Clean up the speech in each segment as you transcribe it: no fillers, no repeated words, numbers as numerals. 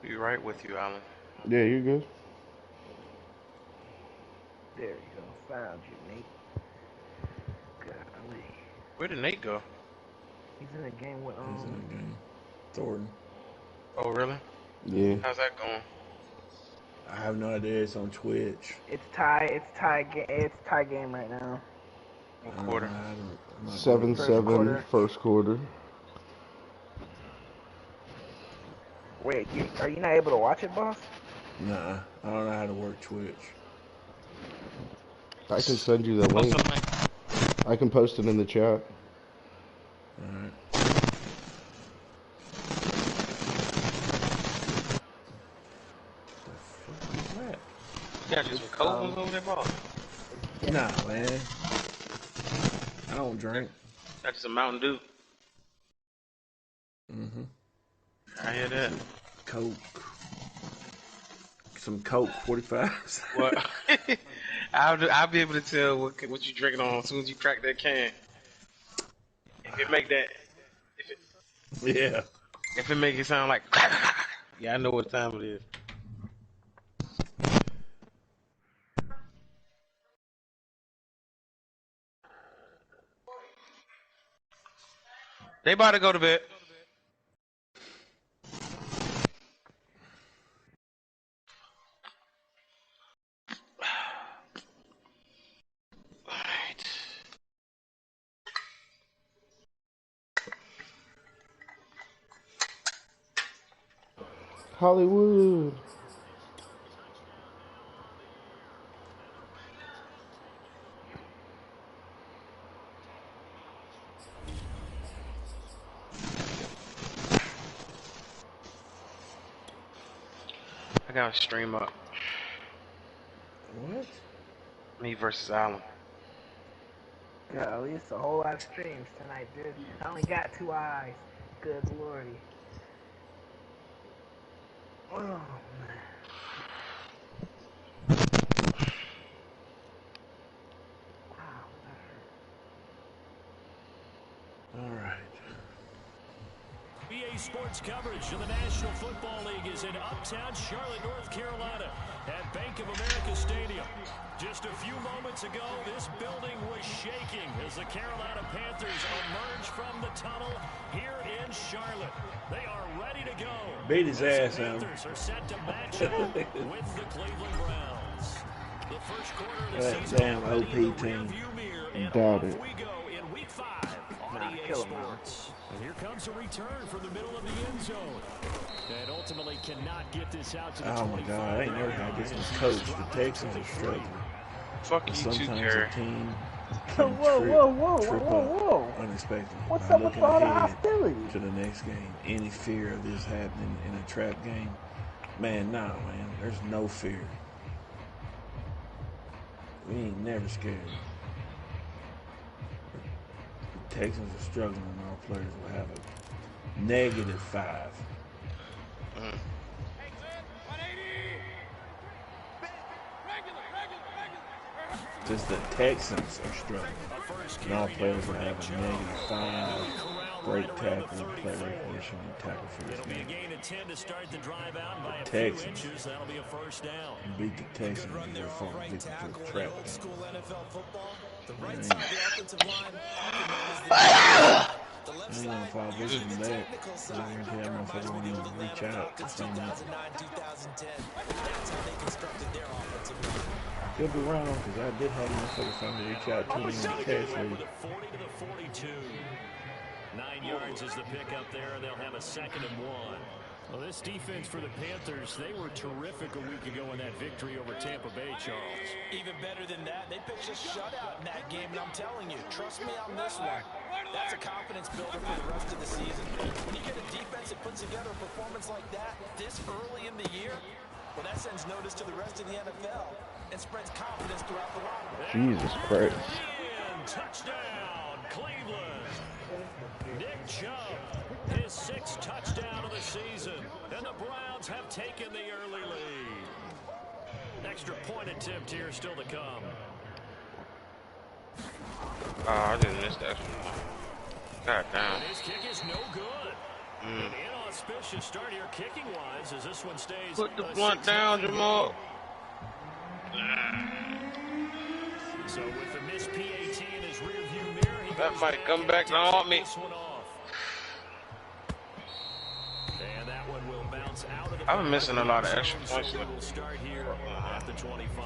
Be right with you, Alan. Yeah, you're good. There you go. Found you, Nate. Golly. Where did Nate go? He's in a game with He's in a game. Thornton. Oh, really? Yeah. How's that going? I have no idea. It's on Twitch. It's tie game right now. What quarter? 7-7 first quarter. Wait, are you not able to watch it, boss? Nah, I don't know how to work Twitch. I can send you the link. I can post it in the chat. Alright. You got just some cold ones over there, boss? Nah, man. I don't drink. Got you some Mountain Dew. Mm-hmm. I hear that. Coke. Some Coke 45s. What? I'll be able to tell what you drinking on as soon as you crack that can. If it make that, Yeah. If it make it sound like, yeah, I know what time it is. They about to go to bed. Hollywood. I got a stream up. What? Me versus Alan. Golly, it's a whole lot of streams tonight, dude. I only got 2 eyes. Good lordy. Oh, man. Wow, that hurt. All right. EA Sports coverage of the National Football League is in uptown Charlotte, North Carolina at Bank of America Stadium. Just a few moments ago, this building was shaking as the Carolina Panthers emerge from the tunnel here in Charlotte. They are ready to go. Beat his ass, The Panthers are set to match up with the Cleveland Browns. The first quarter of the season damn already OP in the team. rearview mirror, and Doubt off it. we go in Week 5 on EA kill him now. Sports. And here comes a return from the middle of the end zone. And ultimately cannot get this out to the 25. Oh my God, I ain't never had this one coach. The Texans are struggling. Fuck you too, Sometimes Jerry. a team Whoa, trip up whoa. unexpectedly. What's I'm up with looking all the ahead hostility? to the next game. Any fear of this happening in a trap game? Man, nah, man. There's no fear. We ain't never scared. The Texans are struggling and our players will have a -5. Just the Texans are struggling. And our players will have a -5. Great tackle, play recognition, and tackle for this It'll be a game. gain of 10 to start the drive out by a few Texans. inches. That'll be a first down. And beat the Texans and go for a victory to a trap game. School NFL football. The right side of the offensive line often known as the the left I ain't side gonna fall victim to the that. technical I side. guarantee that motherfucker won't even reach out. Since Same out. 2009, 2010. That's how they constructed their offensive line. Could be wrong, because I did have motherfuckers trying to reach out to me in the cash With league. a 40 to the 42. 9 yards is the pickup there. They'll have a 2nd and 1. Well, this defense for the Panthers, they were terrific a week ago in that victory over Tampa Bay, Charles. Even better than that, they pitched a shutout in that game, and I'm telling you, trust me on this one. That's a confidence builder for the rest of the season. When you get a defense that puts together a performance like that this early in the year, well, that sends notice to the rest of the NFL and spreads confidence throughout the line. Jesus Christ. Touchdown, Cleveland. Nick Chubb, his 6th touchdown of the season. And the Browns have taken the early lead. Extra point attempt here still to come. Oh, I just missed that one. God damn. His kick is no good. And in on auspicious start here kicking-wise as this one stays. Put the blunt down, Jamal. So with the missed PAT in his rearview mirror, he that might come back to haunt me. And that one will bounce out of the I've been missing a lot of extra points. So we'll start here at the 25.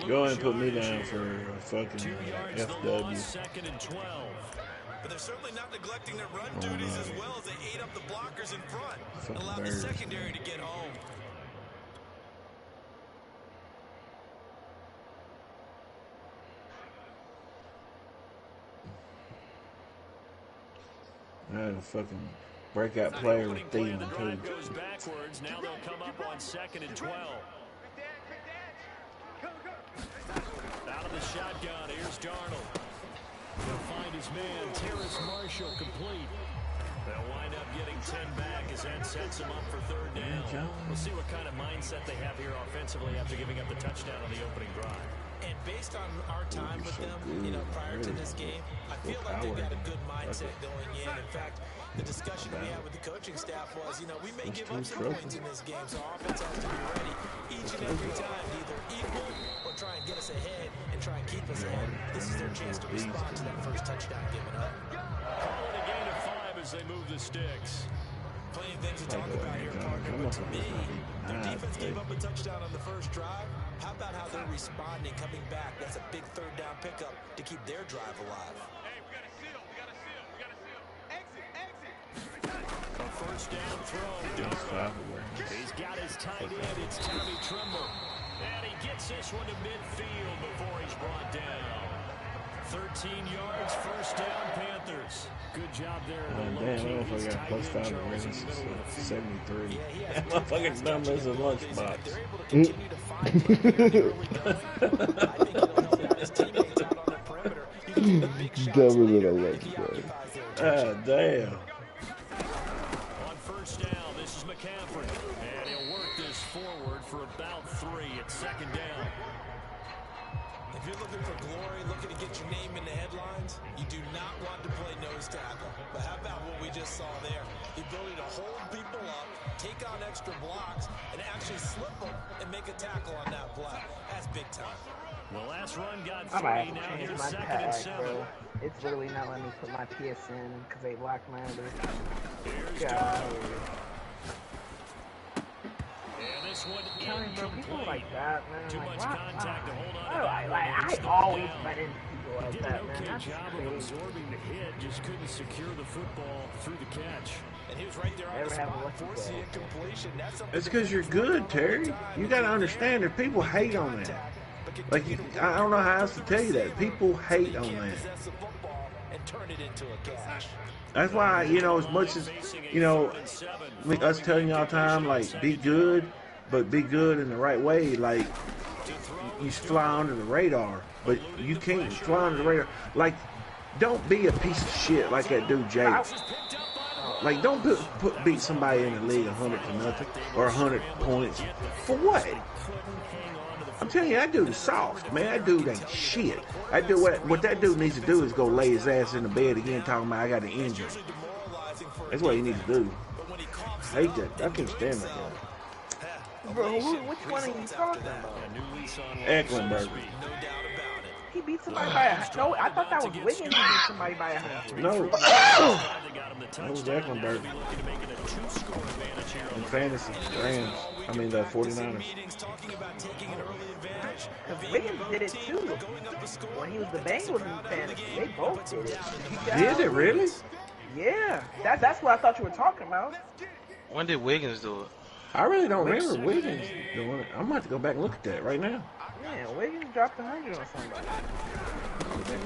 Go ahead and put me down for a fucking FW. Second and 12. But they're certainly not neglecting their run duties as well as they ate up the blockers in front and allowed the secondary to get home. I had a fucking breakout player with Thielen too. Goes backwards. Now they'll come up on second and 12. Out of the shotgun, here's Darnold. He'll find his man, Terrace Marshall, complete. They'll wind up getting 10 back as that sets him up for third down. We'll see what kind of mindset they have here offensively after giving up the touchdown on the opening drive. And based on our time with them, you know, prior to this game, I feel like they've got a good mindset going in. In fact, the discussion we had with the coaching staff was, you know, we may give up some points in this game, so our offense has to be ready each and every time, either equal or try and get us ahead and try and keep us ahead. This is their chance to respond to that first touchdown given up. Calling a gain of 5 as they move the sticks. Plenty of things to talk about here, partner, but to me, their defense gave up a touchdown on the first drive. How about how they're responding, coming back? That's a big third down pickup to keep their drive alive. Hey, we got a seal, we got a seal, we got a seal. Exit. A first down throw, Darnold. He's got his tight end, it's Tommy Tremble. And he gets this one to midfield before he's brought down. 13 yards, first down, Panthers. Good job there. Damn, I got plus 5 already. 73. That motherfucking dumb as a lunchbox. Dumber than a lunchbox. Ah, damn. On first down, this is McCaffrey. And he'll work this forward for about 3 at second down. If you're looking for glory, looking to get your name in the headlines, you do not want to play nose tackle. But how about what we just saw there? The ability to hold people up, take on extra blocks, and actually slip them and make a tackle on that play. That's big time. The last run got 3. I might have Now to change here's my second and tag, 7. bro. It's literally not letting me put my PSN because they blocked my other. Here's God. And this one Telling bro, people incomplete. like that, man. Too Like, much why? contact to hold on to I that. always let in people like Did that, an man. okay That's job of crazy. absorbing the hit, just couldn't secure the football through the catch. And he was right there on Never the have a spot, lucky forcing ball. incompletion. That's something It's because you're good, Terry. You got to understand that people hate on that. Like, I don't know how else to tell you that. People hate on that. possess the football and turn it into a catch. That's why, you know, as much as, you know, like us telling you all the time, like, be good, but be good in the right way. Like, you fly under the radar, but you can't fly under the radar. Like, don't be a piece of shit like that dude Jake. Like, don't beat somebody in the league 100-0 or 100 points. For what? I'm telling you, that dude is soft, man. That dude ain't shit. That dude, what that dude needs to do is go lay his ass in the bed again talking about I got an injury. That's what he needs to do. I hate that. I can't stand that guy. Bro, which one are you talking about? Ecklenberg. He beat somebody by a... No, I thought that was Wiggins who beat somebody by 100. No. That was Ecklenberg. In fantasy, Rams. I mean, the 49ers. Because Wiggins did it too. When he was the Bengals in fantasy, they both did it. Did it really? Yeah, that's what I thought you were talking about. When did Wiggins do it? I really don't remember Wiggins doing it. I'm going to have to go back and look at that right now. Yeah, Wiggins dropped 100 on somebody.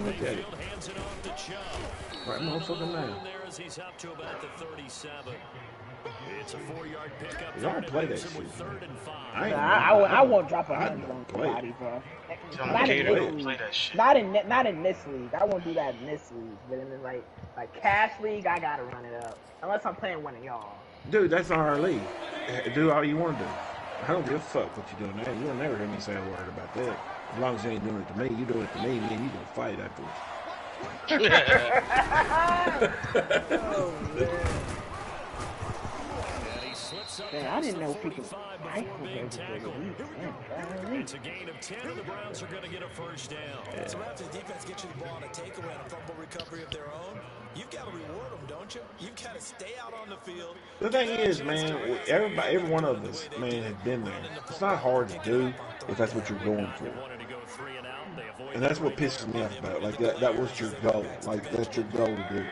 Look at it. Hands it off to Chubb. Right motherfucker now. There as he's up to about the 37. It's a 4-yard pickup. Y'all play that shit. With 3rd and 5. I won't drop 100 don't on play. somebody, bro. Tell Not in Cater this to league. play that shit. Not in this league. I won't do that in this league. But in like cash league, I gotta run it up. Unless I'm playing one of y'all. Dude, that's not our league. Do all you want to do. I don't give a fuck what you're doing. You'll never hear me say a word about that. As long as you ain't doing it to me, you do it to me, and you gonna fight afterwards. Oh man. Man, I didn't know people rifle It's a gain of 10, and the Browns are going to get a first down. So after the defense gets you the ball on a takeaway and a fumble recovery of their own, you've got to reward them, don't you? You've got to stay out on the field. The thing is, man, every one of us, man, has been there. It's not hard to do if that's what you're going for. And that's what pisses me off about. Like, that was your goal. Like, that's your goal to do.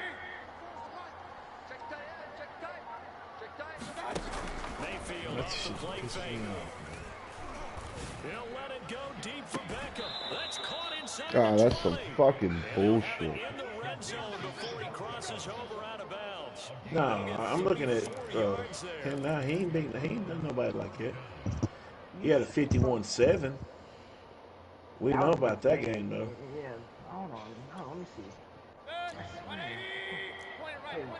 That shit pisses me off. He'll let it go deep for Beckham. That's caught inside. God, that's some fucking bullshit. In the red zone before he crosses over out of bounds. No, I'm looking at him now. He ain't done nobody like that. He had a 51-7. We know about that game, though. Yeah, hold on, let me see.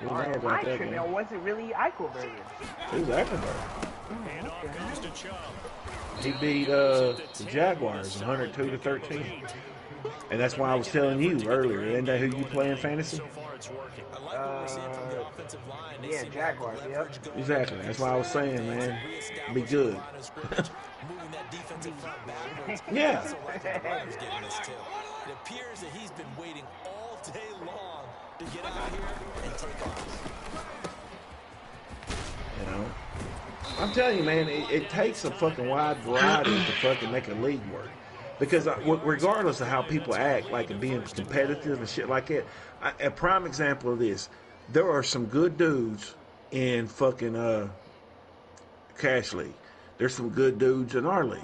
We know about that game. Now, was it really Eichelberger? It was Eichelberger. And off goes to Chubb. He beat the Jaguars 102-13. And that's why I was telling you earlier, isn't that who you play in fantasy? So far, it's working. I like what we're seeing from the offensive line. They Yeah, seem to Jaguars, have yep. leverage going Exactly. That's why I was saying, man, be good. line of scrimmage, moving that defensive front backwards. Yeah. Also like the Riders getting this too. It appears that he's been waiting all day long to get out here and take off. You know? I'm telling you, man, it takes a fucking wide variety to fucking make a league work. Because regardless of how people act, like being competitive and shit like that, a prime example of this, there are some good dudes in fucking Cash League. There's some good dudes in our league.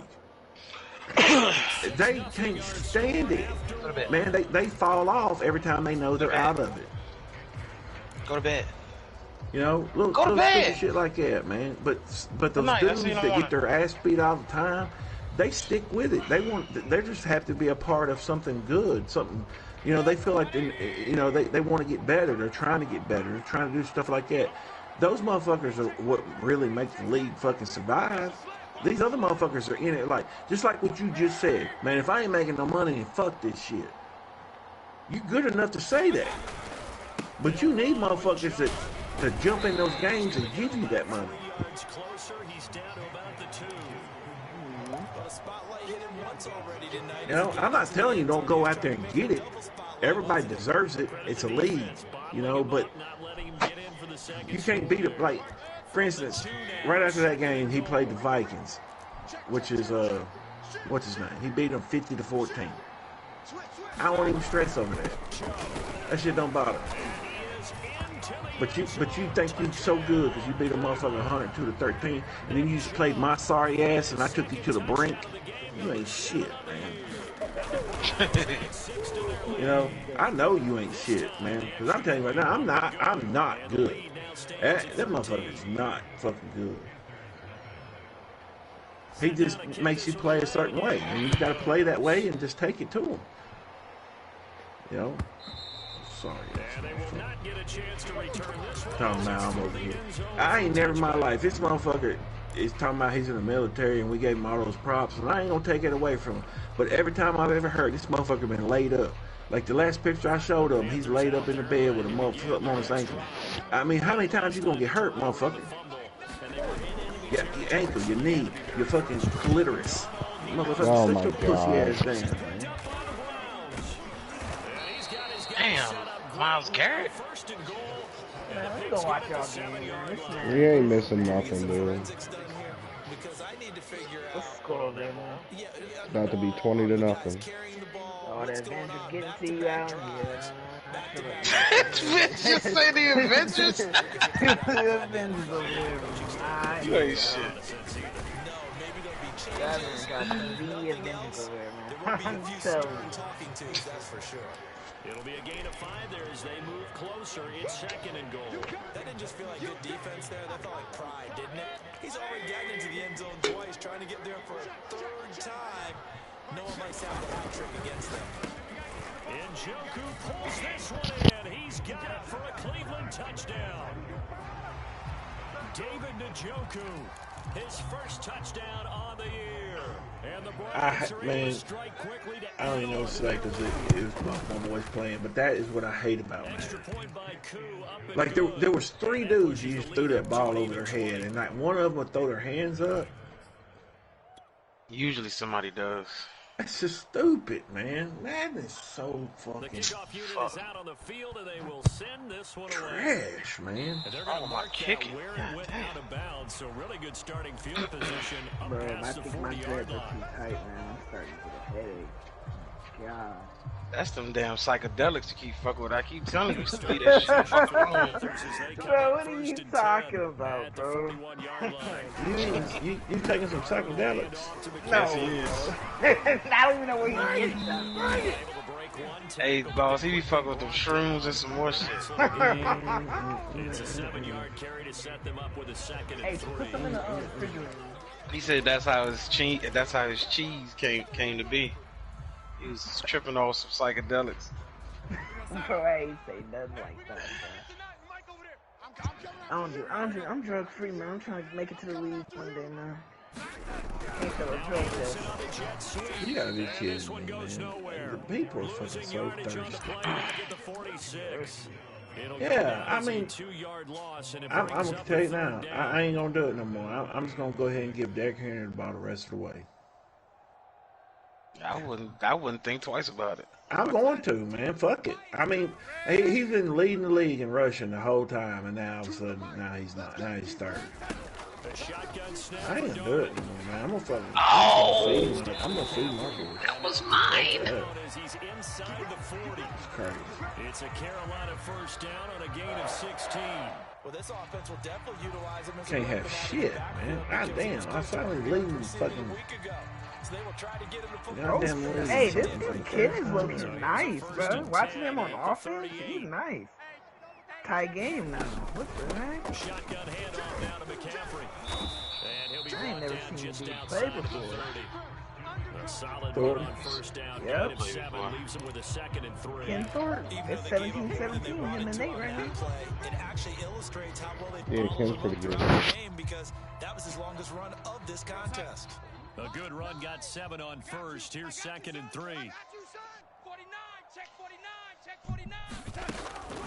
They can't stand it. Man, they fall off every time they know they're out of it. Go to bed. You know, little stupid shit like that, man. But those dudes that get their ass beat all the time, they stick with it. They just have to be a part of something good, something. You know, they feel like they want to get better. They're trying to get better. They're trying to do stuff like that. Those motherfuckers are what really make the league fucking survive. These other motherfuckers are in it just like what you just said, man. If I ain't making no money, then fuck this shit. You good enough to say that, but you need motherfuckers that to jump in those games and give you that money. You know, I'm not telling you don't go out there and get it. Everybody deserves it. It's a league, you know, but you can't beat it. Like, for instance, right after that game, he played the Vikings, which is, what's his name? He beat them 50-14. I won't even stress over that. That shit don't bother me. But you think you so good because you beat a motherfucker 102-13, and then you just played my sorry ass, and I took you to the brink. You ain't shit, man. You know, I know you ain't shit, man. Because I'm telling you right now, I'm not good. That motherfucker's not fucking good. He just makes you play a certain way, and you got to play that way and just take it to him. You know. Sorry. Talking about I'm over here. I ain't never in my life. This motherfucker is talking about he's in the military and we gave him all those props, and I ain't gonna take it away from him. But every time I've ever heard this motherfucker been laid up. Like the last picture I showed him, he's laid up in the bed with a motherfucker on his ankle. I mean, how many times you gonna get hurt, motherfucker? Yeah, your ankle, your knee, your fucking clitoris. Motherfucker, sit your pussy ass down, man. Damn, Myles Garrett. Man, we gonna watch y'all game. We ain't missing nothing, dude. What's the score, man? About to be 20-0. Oh, the Avengers getting to you out here. Just say the Avengers. The Avengers over here. You ain't shit. That man got convenient vengeance over there, man. I'm telling you. Talking to, that's for sure. It'll be a gain of 5 there as they move closer. It's 2nd and goal. That didn't just feel like good defense there. That felt like pride, didn't it? He's already gotten into the end zone twice, trying to get there for a 3rd time. No one likes having a hat trick against them. Njoku pulls this one in. He's got it for a Cleveland touchdown. David Njoku, his first touchdown on the year. And the Broncos are able to strike quickly to I don't even know what to say because it was my boys playing, but that is what I hate about it. extra point by Koo up and Like there was 3 dudes who just threw that ball over their head, and like one of them would throw their hands up. Usually somebody does. That's just stupid, man. Madden is so The fucking kickoff unit is out on the field, and they will send this one away. trash, man. And they're going to mark that kicking. where it went out of bounds. So really good starting field position up Bro, I past the think my 40-yard dreads are too line. tight, man. I'm starting to get a headache. God. That's them damn psychedelics you keep fucking with. I keep telling you to leave that shit alone. Bro, what are you talking about, bro? You taking some psychedelics? No. I don't even know where you get that. Hey, boss, he be fucking with them shrooms and some more shit. It's a 7-yard carry to set them up with a 2nd and Hey, 3. put them in the refrigerator. He said that's how his cheese. That's how his cheese came to be. He was tripping off some psychedelics. Bro, I ain't say nothing like that, bro. I'm drug free, man. I'm trying to make it to the league one day, man. Can't feel a drug test. You gotta be kidding me, man. The people are fucking so thirsty. Yeah, I mean, I'm gonna tell you now, I ain't gonna do it no more. I'm just gonna go ahead and give Derrick Henry the ball the rest of the way. I wouldn't think twice about it. I'm going to, man. Fuck it. I mean, he's been leading the league in rushing the whole time, and now all of a sudden, now he's not. Now he's third. I ain't gonna do it anymore, man. I'm gonna fucking. I'm gonna feed my boys. That was mine. He's inside the 40. It's crazy. It's a Carolina first down on a gain of 16. Well, this offense will definitely utilize him as Can't have shit, man. God damn, I finally leading fucking. So they will try to get him to put Goddamn Hey, this kid is looking nice, bro. Watching him on offense, he's nice. Tie game now. What the heck? Shotgun handoff down to McCaffrey. And he'll be I ain't brought never down seen just him outside play the before. 30. A solid run on first down. Yep. Gain of 7 leaves him with a 2nd and 3. Ken Thornton. It's 17-17, him and Nate right now. It actually illustrates how well they Yeah, Ken's pretty good. game because that was his longest run of this contest. A good run got 7 on first. Here's 2nd and 3. 49, check 49, check 49.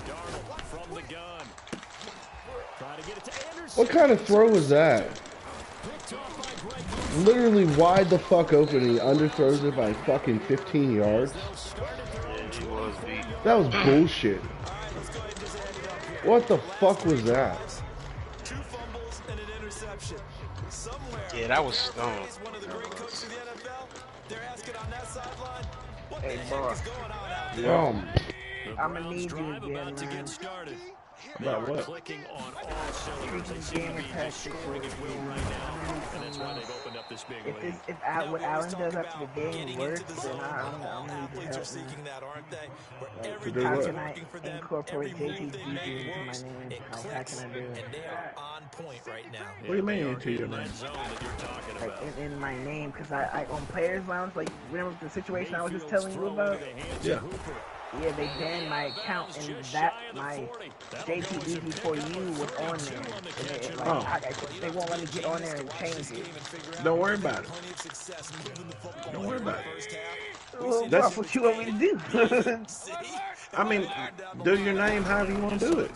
Darnold from the gun. Try to get it to Anderson. What kind of throw was that? Picked off by Greg. Literally wide the fuck open. He underthrows it by fucking 15 yards. He was beat. That was bullshit. What the fuck was that? 2 fumbles and an interception. Somewhere. Yeah, that was stoned. He's one of the great coaches of the NFL. They're asking on that sideline, what Hey, the heck boss. is going on out there? The I'ma Browns need you drive again, about to man. get started. They About are what? clicking on all cylinders. They seem to be just scoring at will right now, and that's why they've opened up this big lead. What Allen does after the game works, then I'm gonna need Athletes your are help, seeking man. that, aren't they? Where do everything's what? How can I working for them, incorporate every move they JTDG make into my works, name? it How clicks, can I do and it? they are on point right now. What do you mean into your In name? that zone that you're talking Like about. in my name, because I on Players Lounge, like remember the situation I was just telling you about? Yeah. Yeah, they banned my account and that my JTDG for you was on there. And it, like, Oh. they won't let me get on there and change it. Don't worry about it. Plenty of success moving the football Don't worry in the about it. first half. Well, That's- that's what you want me to do. I mean, do your name however you want to do it.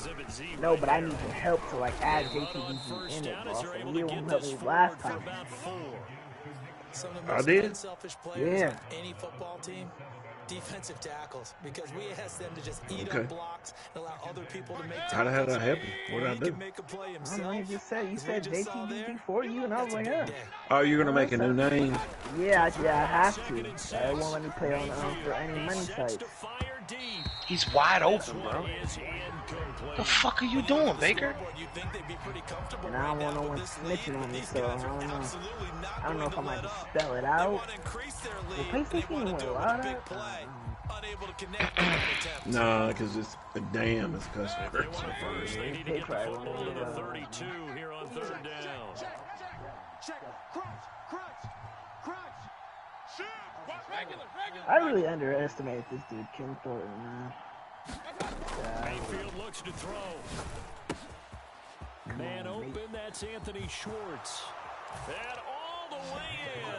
No, but I need your help to like add JTDG in it, boss. And you won't help me last time. Some of the I most did? unselfish players Yeah. on any football team, defensive tackles, because we ask them to just eat Okay. up blocks and allow other people to make How the hell did I tackles. help you? What did I He do? can make a play I don't himself. know, you just said As we said just saw JTDG there, for you, and I was like, yeah. Oh, you're gonna make a new name? Yeah, I have to. I won't let me play on for any money sites. To fire deep. He's wide open, bro. What the fuck are you doing, Baker? And I don't want no one snitching on me, so I don't know. I don't know if I might just spell it out. Will PlayStation even allow that? Nah, because it's a damn, it's customer first. They probably won't. 32 here on third down. I really underestimate this dude, Kim Thornton, man. Mayfield looks to throw. Man open, that's Anthony Schwartz. And all the way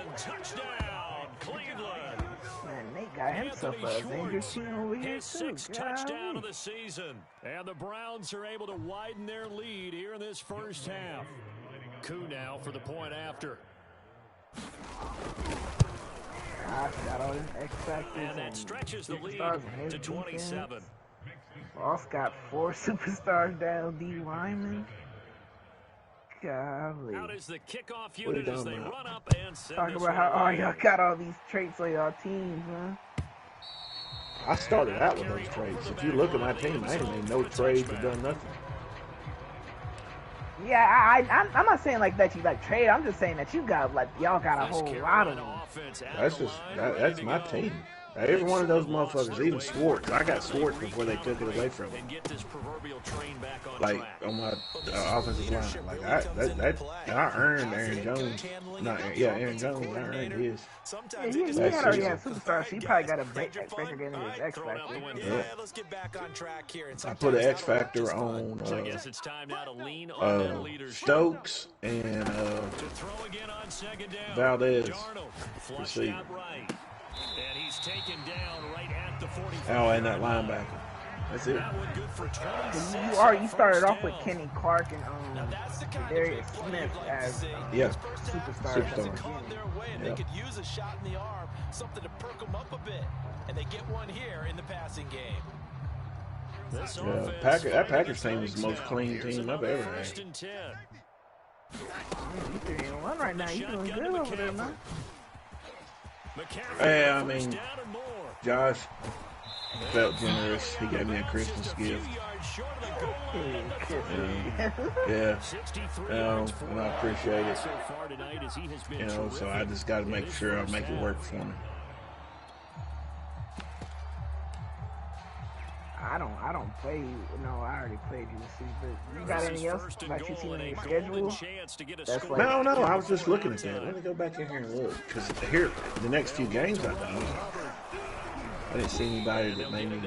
in. Touchdown, Cleveland. Man, Nate got himself a dangerous team over here, His too. sixth touchdown of the season. And the Browns are able to widen their lead here in this first half. Coup now for the point after. Got all his X factors And that stretches the lead to 27. Ross got 4 superstars down, D. Lyman. Golly. Out is the kickoff unit as they run up and send Talk this about how one y'all got all these traits on y'all teams, man. I started out with those trades. If you look at my team, I ain't made no trades or done nothing. Yeah, I'm not saying like that you like trade. I'm just saying that you got like y'all got a whole lot of them. That's my team. Every one of those motherfuckers, even Schwartz. I got Schwartz before they took it away from me. Like on my offensive line, like I earned Aaron Jones. Aaron Jones. I earned his. Yeah, he already had superstars. So he probably got a breaker getting his X factor. Yeah. I put an X factor on Stokes and Valdez. Receiver. And he's taken down right at the 45. Oh, and that linebacker. That's it. You started off with Kenny Clark and Darius Smith as superstars. They could use a shot in the arm, something to perk them up a bit, and they get one here in the passing game. That Packers team is the most clean team I've ever had. He's 3-1 right now. He's doing good over there, man. Yeah, I mean, Josh felt generous. He gave me a Christmas gift. Yeah, and I appreciate it. So I just got to make sure I make it work for me. I don't play. No, I already played UC. But you got any else that you seen in your schedule? No. I was just looking at that. Let me go back in here and look, because here the next few games I didn't see anybody that made me.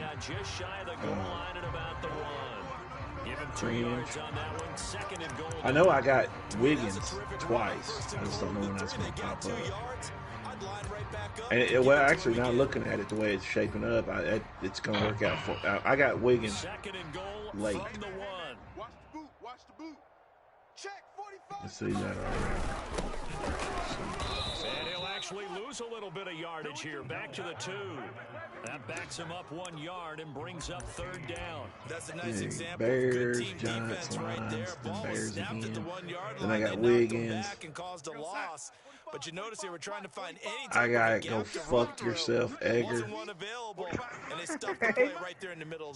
I know I got Wiggins twice. I just don't know when that's going to pop up. And actually, now looking at it the way it's shaping up, it's going to work out for. I got Wiggins late. Let's see that already. And he'll actually lose a little bit of yardage here. Back to the 2. That backs him up 1 yard and brings up third down. That's a nice example. Bears, Giants, Lions, the Bears again. Then I got Wiggins. But you notice they were trying to find any I got go fuck yourself, Egger.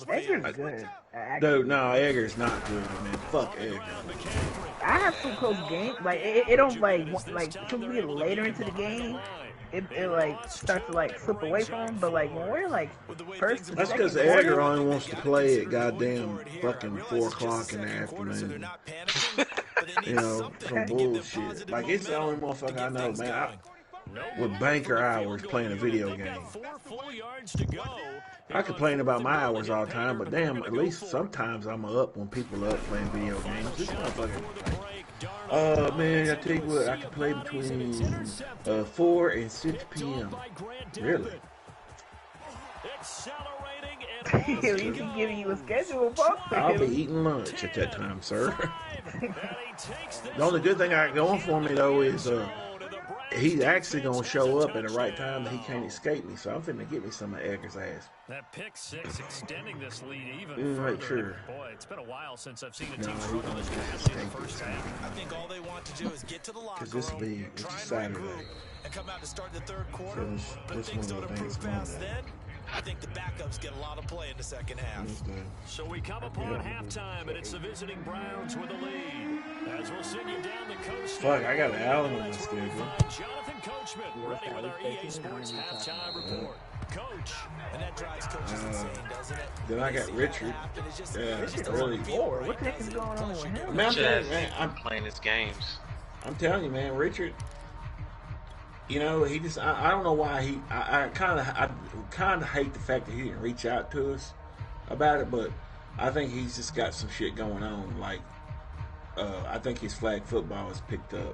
Egger's good. Dude, no, Egger's not good, man. Fuck Egger. I have some close games. Like it don't like until we get later into the game. It like starts to like slip away from him, but like when we're like first and that's because Egger only wants to play at goddamn fucking 4 o'clock in the afternoon. Some bullshit. Like it's the only motherfucker I know, man. With banker hours playing a video game. I complain about my hours all the time, but damn, at least sometimes I'm up when people are up playing video games. This motherfucker. Man, I tell you what, I can play between 4 and 6 p.m. Really? At least he's giving you a schedule, folks. I'll be eating lunch at that time, sir. The only good thing I got going for me, though, is he's actually going to show up at the right time that he can't escape me, so I'm finna get me some of Egger's ass. That pick 6 extending this lead even further. Sure. Boy, it's been a while since I've seen a team struggle this past in the first half. I think all they want to do is get to the locker room, it's Saturday. And come out to start the third quarter. So this one of the things going on. I think the backups get a lot of play in the second half. So we come upon halftime, and it's the visiting Browns with the lead. As we'll send you down the coast. Fuck, I got Allen on my schedule. Jonathan Coachman ready with our EA Sports halftime report. Coach. And that drives coaches insane, doesn't it? Then I got Richard. Yeah, early. What the heck is going on with him? Man, I'm telling you, man, I'm playing his games. I'm telling you, man, Richard. You know, he just, I don't know why I kind of hate the fact that he didn't reach out to us about it, but I think he's just got some shit going on. Like, I think his flag football is picked up.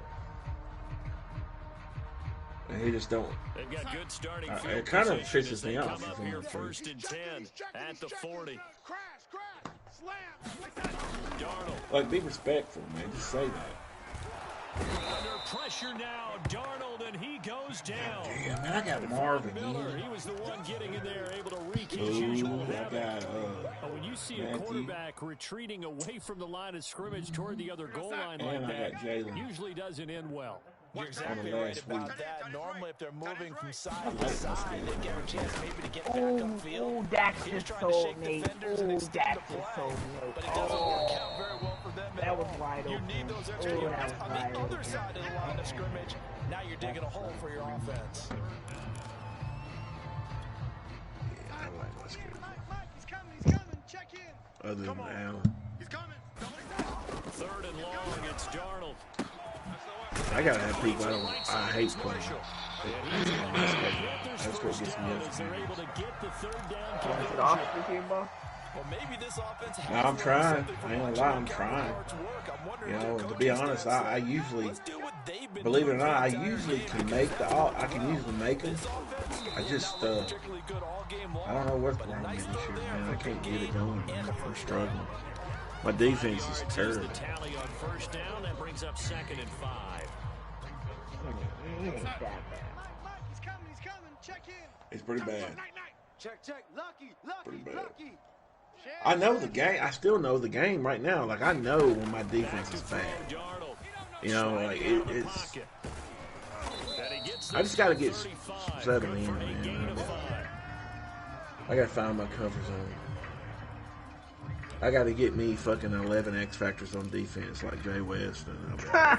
And he just don't. They've got good starting it kind of pisses me off. Up here first and 10 at the 40. Darnold. Like, be respectful, man. Just say that. Under pressure now, Darnold, and he goes down. Damn, man, I got Marvin Miller, here. he was the one getting in there, able to wreak his usual I havoc. got, When you see a Matthew. quarterback retreating away from the line of scrimmage toward the other goal line And like I that, got Jalen. usually doesn't end well. You're exactly the right last about week. that. Normally, if they're moving from side to side, they get a chance maybe to get back upfield. Oh, Dax He's just trying to sold shake me. defenders and Oh, extend Dax the just play. sold me. But it doesn't work out very well for them. That was wide You open. need those extra Oh, yards that was on wide the other open. side of the line of scrimmage. Now you're digging a hole for your offense. Yeah, I like my schedule. He's coming, check in. Other than Allen. He's coming. Third and long, it's Darnold. I gotta have people I hate playing. That's what gets me As they're able to get the third down Is it conversion. off this year, boss? Well, maybe this offense has No, I'm trying. something for I ain't gonna watching lie, I'm the trying. counterparts work. I'm wondering You if know, their to be coaching honest, staff I said, usually, "Let's do what they've been believe it or doing not, I the entire usually game." can make I can usually make them. This offense I just, not looking particularly good all game long, I don't know what's but wrong with me nice this throw year, there man. for I a can't good get it gain going. and a I'm first struggling. My defense is Yards is the terrible. tally on first down. That brings up 2nd and 5. It ain't that bad. He's coming, check in. It's pretty bad. Check, lucky, Pretty bad. lucky. I know the game. I still know the game right now. Like, I know when my defense is bad. Darnold. You know, like, it's. I just got to get settled in, man. I got to find my comfort zone. I got to get me fucking 11 X factors on defense like Jay West. And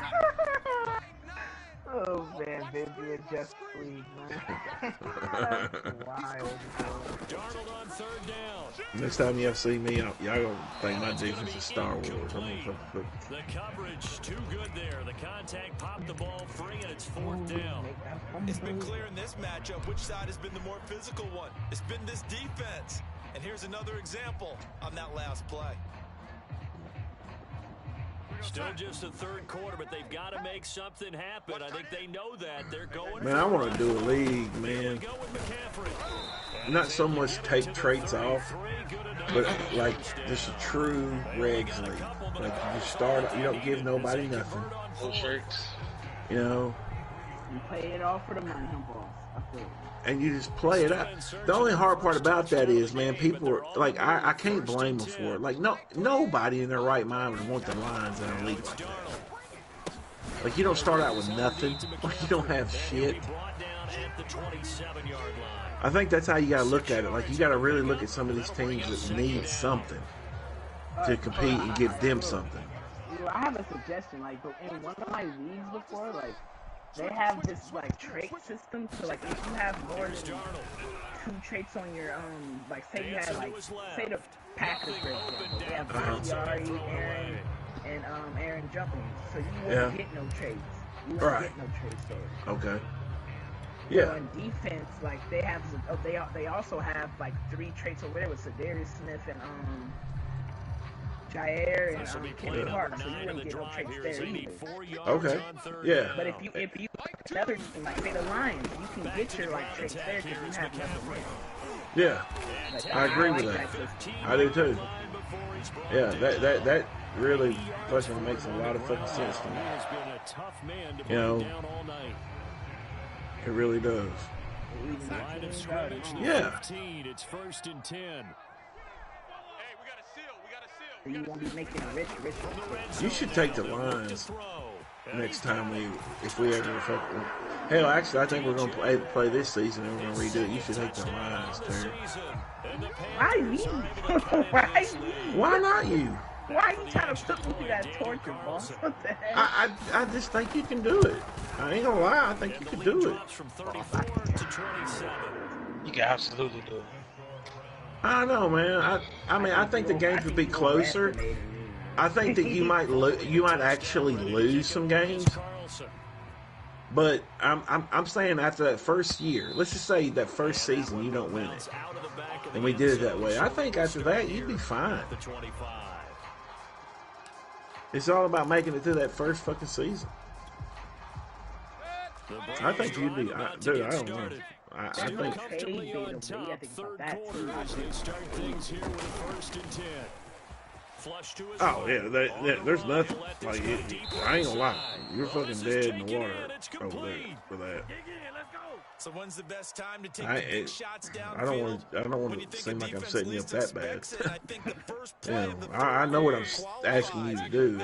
Oh man, baby, a Just League, man. That's wild, bro. Darnold on third down. next time y'all see me, y'all gonna think my defense is Star Wars. I'm gonna put The coverage too good there. The contact popped the ball free, and it's 4th down. It's been clear in this matchup which side has been the more physical one. It's been this defense. And here's another example on that last play. Still just the third quarter, but they've got to make something happen. I think they know that. They're going. Man, I want to do a league, man. Go with McCaffrey. Not so much take traits off, but like just a true regs league. Like you just start, you don't give nobody nothing. Full shirts. You know, You play it all for the money, huh, boss? I feel it. and you just play it out. The only hard part about that is, man, people are like, I can't blame them for it. Like, nobody in their right mind would want the lines in a league like that. Like, you don't start out with nothing. Like, you don't have shit. I think that's how you gotta look at it. Like, you gotta really look at some of these teams that need something to compete and give them something. You know, I have a suggestion. Like, but in one of my leagues before, like, they have this like trait system. So like, if you have more than 2 traits on your like, say you have like, say the Packers, for example, they have Bakhtiari, Aaron, and Aaron jumping. So you won't get no traits. You won't get no traits there. Okay. So Yeah. in defense, like they have, they also have like 3 traits over there with Sedarius Smith and Jair and Kenny Clark. So you wouldn't get no traits there either. Okay. Yeah. But if you another team, like say the Lions, you can get your like traits there because you have nothing there. Yeah. Like, I agree with like that. system. I do too. Yeah, that really fucking makes a lot of fucking sense to me. You know, it really does. Line of scrimmage, the Yeah. 15. It's 1st and 10. Hey, we got a seal. So you won't be making rich. You should take the lines. next time if we ever fucking. Hell, actually, I think we're gonna play this season and we're gonna redo it. You should hate the Lions, Terry. Why me? Why me? Why not you? Why are you trying to put me through that torture, boss? What the heck? I just think you can do it. I ain't gonna lie, I think you can do it. You can absolutely do it. I don't know, man. I mean, I think the games would be closer. I think that you might actually lose some games. But I'm saying after that first year, let's just say that first season you don't win it, and we did it that way. I think after that you'd be fine. It's all about making it through that first fucking season. I think you'd be, dude. I don't know. I think. Oh yeah, there's nothing like it. I ain't gonna lie, you're fucking dead in the water over there for that. So when's the best time to take the big shots down? I don't want to seem like I'm setting you up that bad. Yeah, I know what I'm asking you to do.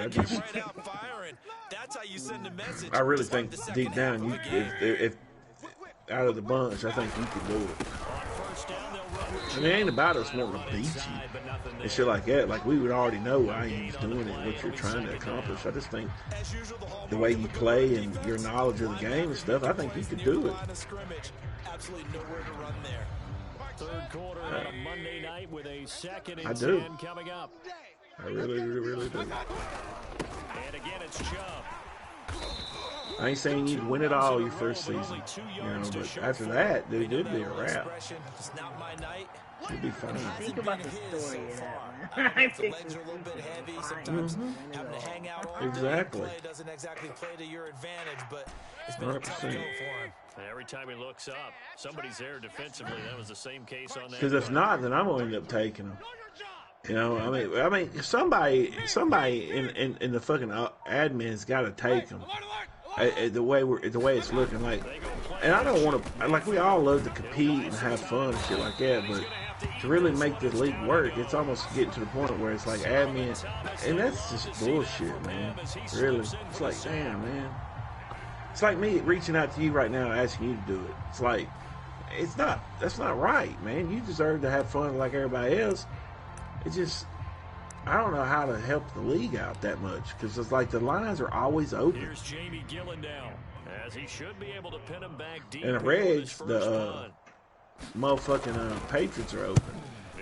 I really think deep down, if out of the bunch, I think you can do it. And it ain't about us wanting to beat you and shit like that. Like, we would already know why you're doing it, what you're trying to accomplish. I just think the way you play and your knowledge of the game and stuff, I think you could do it. Third quarter on a Monday night with a second and I do. 10 coming up. I really do. And again, it's Chubb. I ain't saying you'd win it all your first season, you know, but after that, dude, it'd be a wrap. It'd be fun. Think about the story of that, man. I think it's Exactly. Doesn't exactly play to your advantage, but it's been 100%. a tough go for him. Every time he looks up, somebody's there defensively. That was the same case on that. Because if not, then I'm gonna end up taking them. You know, I mean, somebody in the fucking admin's got to take them. The way it's looking like, and I don't want to, like, we all love to compete and have fun and shit like that, but to really make this league work, it's almost getting to the point where it's like admin, and that's just bullshit, man. Really, it's like, damn, man. It's like me reaching out to you right now asking you to do it. It's like, that's not right, man. You deserve to have fun like everybody else. It just, I don't know how to help the league out that much because it's like the lines are always open. Here's Jamie Gillendow, as he should be able to pin him back deep. And the Reds, the motherfucking Patriots are open,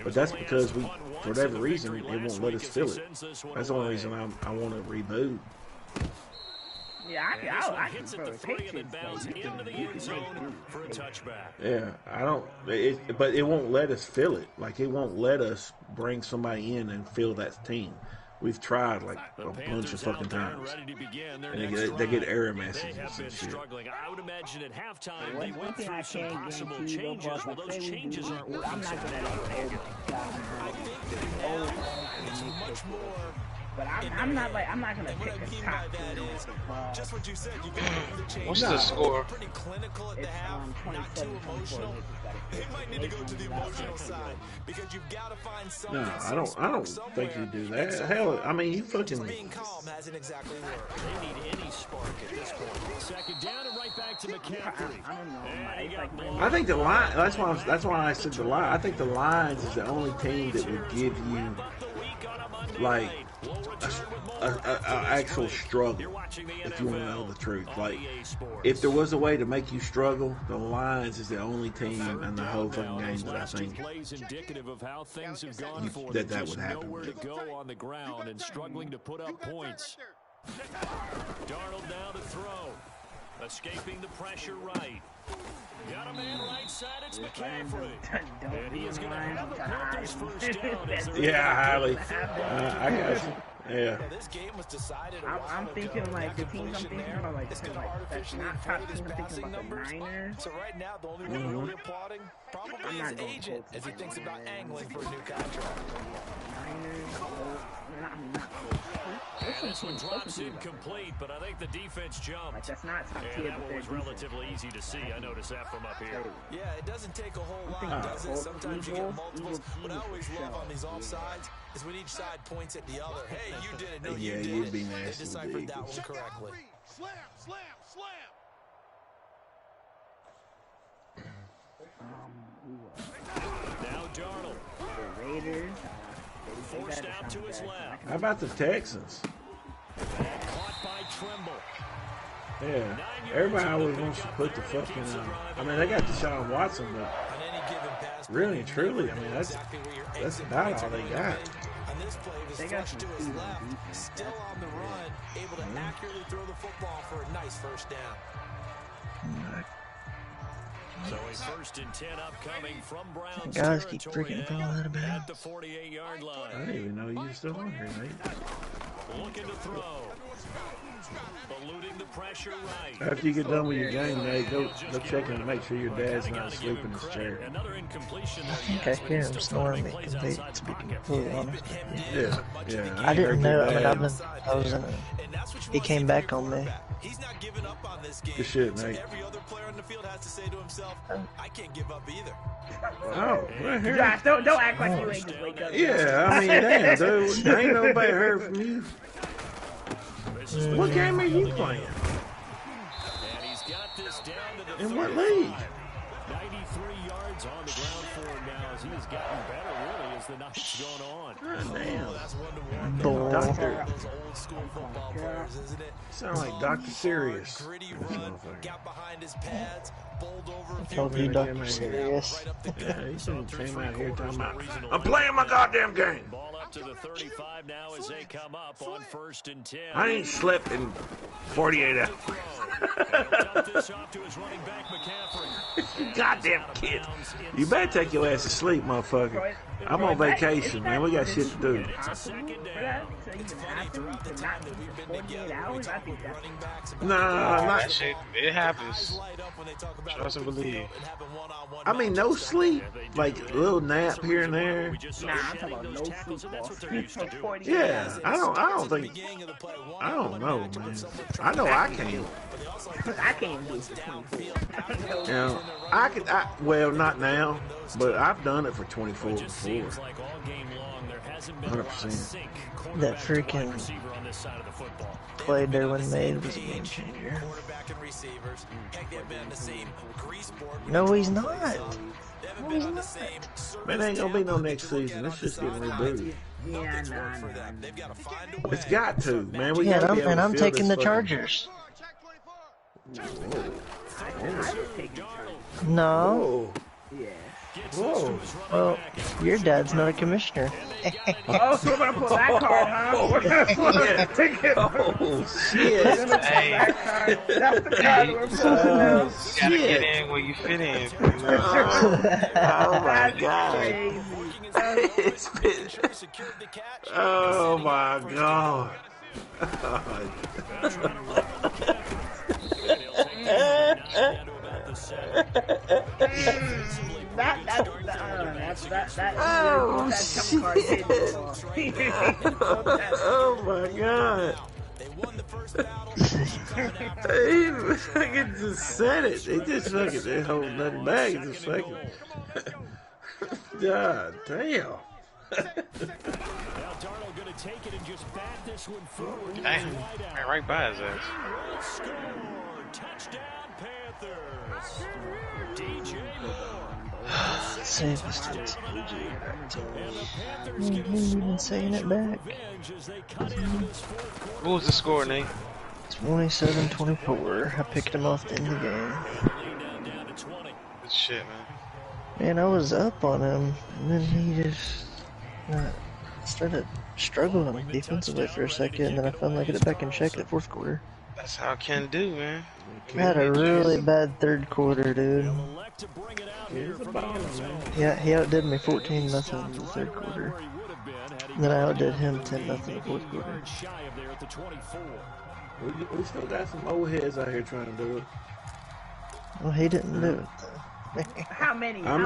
but that's because for whatever reason, they won't let us fill it. That's the only reason I want to reboot. Yeah, I can throw the Patriots into the end zone for a touchback. Yeah, I don't. But it won't let us fill it. Like, it won't let us bring somebody in and fill that team. We've tried like a bunch of fucking times, and they get error messages and shit. I would imagine at halftime they One went thing I through some can't possible guarantee you, changes. though, Well, but those say we changes do, aren't working. I'm not gonna It's much more. But I'm not gonna pick the top two. Just what you said, you got to change. What's the score? Pretty clinical at the half, not too 27-24. emotional. You might need to go to the emotional side because you've got to find something. No, I don't think you do that. Hell, I mean, you fucking. Being calm hasn't exactly worked. They need any spark at this point. Second down and right back to McCaffrey. I don't know. I think the line. That's why I said the line. I think the Lions is the only team that would give you like a actual struggle, if you want to know the truth. Like, if there was a way to make you struggle, the Lions is the only team in the whole fucking game that I think that would happen. Nowhere to go on the ground and struggling to put up points. Darnold now to throw, escaping the pressure right. Got a man right side, it's McCaffrey. And he is going to have a Panthers first down. Yeah, highly. I got you. Yeah. This game was decided. I'm thinking like the teams I'm thinking about, like that's not top team. I'm thinking about the Niners. So right now, the only one really applauding probably his agent as he thinks about angling for a new contract. And this one drops incomplete, but I think the defense jumped. Like, that's not top tier, that one was relatively easy to see. I noticed that from up here. Yeah, it doesn't take a whole lot, does it? Sometimes you get multiples. What I always love on these offsides is when each side points at the other. Hey, you did it. No, you didn't. You'd be nasty. They deciphered that one correctly. Slam, slam, slam. Now Darnold. The Raiders. Forced out to his left. How about the Texans? Caught by Tremble. Yeah, everybody always wants to put the fucking. I mean, they got Deshaun Watson, but really and truly, I mean, that's about all they got. On this play, his They got flush some to his speed on left, defense. still on the run, able to accurately throw the football for a nice first down. So a 1st and 10 upcoming from Browns Guys keep territory freaking falling out of at bounds. the 48-yard I line. didn't even know you were still on here, mate. Looking to throw. Eluding the pressure right. After you get done with your game, Nate, go check in and make sure your dad's not asleep in his chair. Another incompletion I think I hear him snoring me, to be completely honest with you. Yeah, yeah. I didn't know. I mean, I I was in a. He came back on me. He's not giving up on this game. Good shit, Nate. Every other player on the field has to say to himself, I can't give up either. Oh, right here. Josh, don't act like you ain't just wake up. Yeah, I mean, damn, dude. Ain't nobody heard from you. What game are you playing? And he's got this down to the In what league? 93 yards on the ground for him now as he has gotten better really as the night's gone on. God damn. That's one-to-one. Bull. Doctor. Those old school football players, isn't it? Sound like Dr. Serious. Gritty run, got behind his pads, bowled over a few Told you, Dr. Dr. Serious. right up the gut. Yeah, he came out here talking about, I'm playing my goddamn game. Ball up to the 35 now as they come up on 1st and 10. I ain't slept in 48 hours. Dump this off to his running back McCaffrey. Goddamn kid. You better take your ass to sleep, motherfucker. I'm on vacation, man. We got shit to do. Possible for that? So you can have to not for 48 hours? I think that's Nah, That not. shit, it happens. Trust and believe. I mean, no sleep. Like a little nap here and there. Nah, I'm talking about no sleep for 48 Yeah, hours. I don't think. I don't know, man. I know I can't. I can't do it for 24. You know, well, not now, but I've done it for 24 before. 100%. That freaking play Derwin made was a game changer. No, he's not. No, he's not. Man, ain't gonna be no next season. It's just getting rebooted. Yeah, nah. It's got to, man. We Yeah, gotta be able and to I'm fill taking this the fucking- Chargers. I was taking charge. No. Whoa. Yeah. Whoa. Well, your dad's not a commissioner. Oh, so we're gonna pull that card, huh? We're gonna take it. Oh, shit. Hey, That's the card we're pulling now. you gotta get in where you fit in. Oh, my God. Crazy. It's been- Oh, my God. Oh, shit. Oh, my God. They fucking just said it. They just fucking, they hold nothing back. It's just fucking. God damn. Now Darnold going to take it and just bat this one forward. Damn, man, right by his ass. Score! Touchdown Panthers! DJ Safest it's And the Panthers He get a ain't even small saying it measure of back. revenge as they cut into this fourth quarter. What was the score, Nate? 27-24. I picked him off in the game. Down to 20. Good shit, man. Man, I was up on him, and then he just started struggling defensively for a second, and then I finally got it back in check the fourth quarter. That's how Ken do, man. I had a really bad third quarter, dude. Elect to bring it out here from the end zone. Yeah, he outdid me 14-0 in the third quarter. Where he would have been had he And then I outdid him 10-0 in the fourth quarter. yards shy of there at the 24. We still got some old heads out here trying to do it. Well, he didn't do it. How many? I'm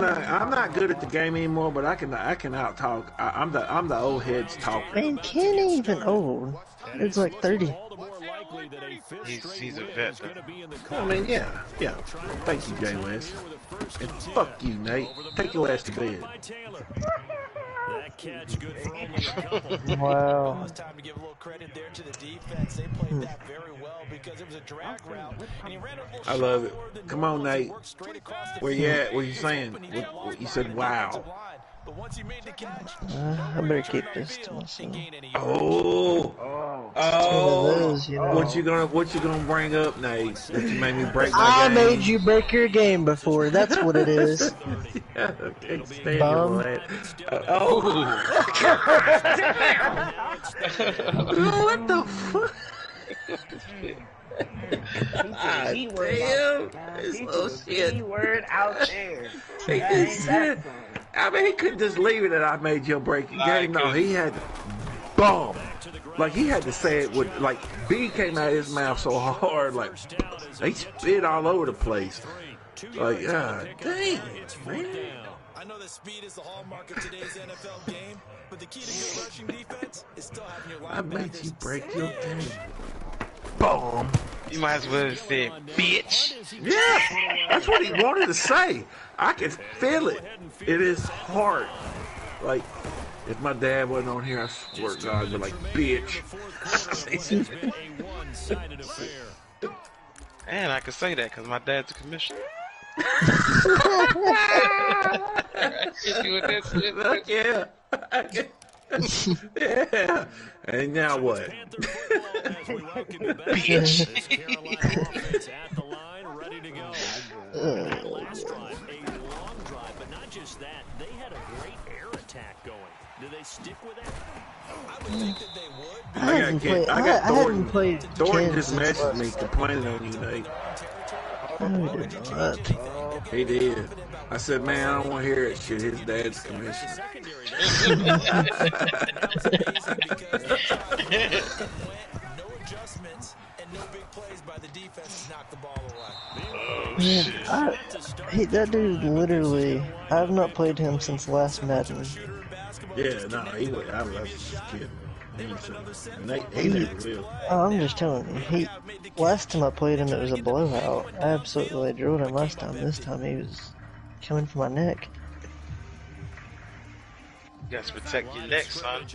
not good at the game anymore, but I can out talk. I'm the old heads talker. Man, Ken ain't even old. It's like 30. All the more likely that a fifth straight He's a win vet. is gonna be in the I mean, yeah. Thank you, Jay West. And fuck you, Nate. Take your ass to bed. by Taylor. That catch, good for only a couple. Wow. It's time to give a little credit there to the defense. They played that very well because it was a drag route, and he ran a little I love it. short Come on, Nate. worked straight across the Where you field. at? What you saying? What you said? Wow. But once he made the catch, I better keep this to myself. Oh. One of Oh. those, you know. What you gonna bring up, Nate? That you made me break my I game. made you break your game before. That's what it is. Yeah, I can't stand Bum. you, man. Oh. What the fuck? Ah, He word damn. out. It's He little threw shit. the word out there. He That ain't just that said- song. I mean, he couldn't just leave it that I made your breaking game. No, he had to bomb. Like, he had to say it with, like, B came out of his mouth so hard, like, they spit all over the place. Like, God dang, man. I know that speed is the hallmark of today's NFL game, but the key to good rushing defense is still having your I made linebackers you break your game. Bomb. You might as well have said, bitch. Yeah, that's what he wanted to say. I can feel it. It is hard. Like, if my dad wasn't on here, I swear to God, I'd be like, bitch. And I can say that because my dad's a commissioner. Yeah. Yeah. And now what? Bitch. At the line, ready to go. Last drive, a long drive, but not just that. They had a great air attack going. Do they stick with that? I would think that they would. I hadn't played. I got I Thornton. hadn't played. Thornton Ken just since messaged me last- complaining on you, Nate. No, he did not. He did. I said, man, I don't want to hear that shit. His dad's commissioner. No adjustments and no big plays by the defense to knock the ball away. Man, that dude literally. I have not played him since last Madden. Yeah, no, I love this kid. Nate, he never will. Oh, I'm just telling you. Last time I played him, it was a blowout. I absolutely drilled him last time. This time he was coming for my neck. You got to protect your neck, son.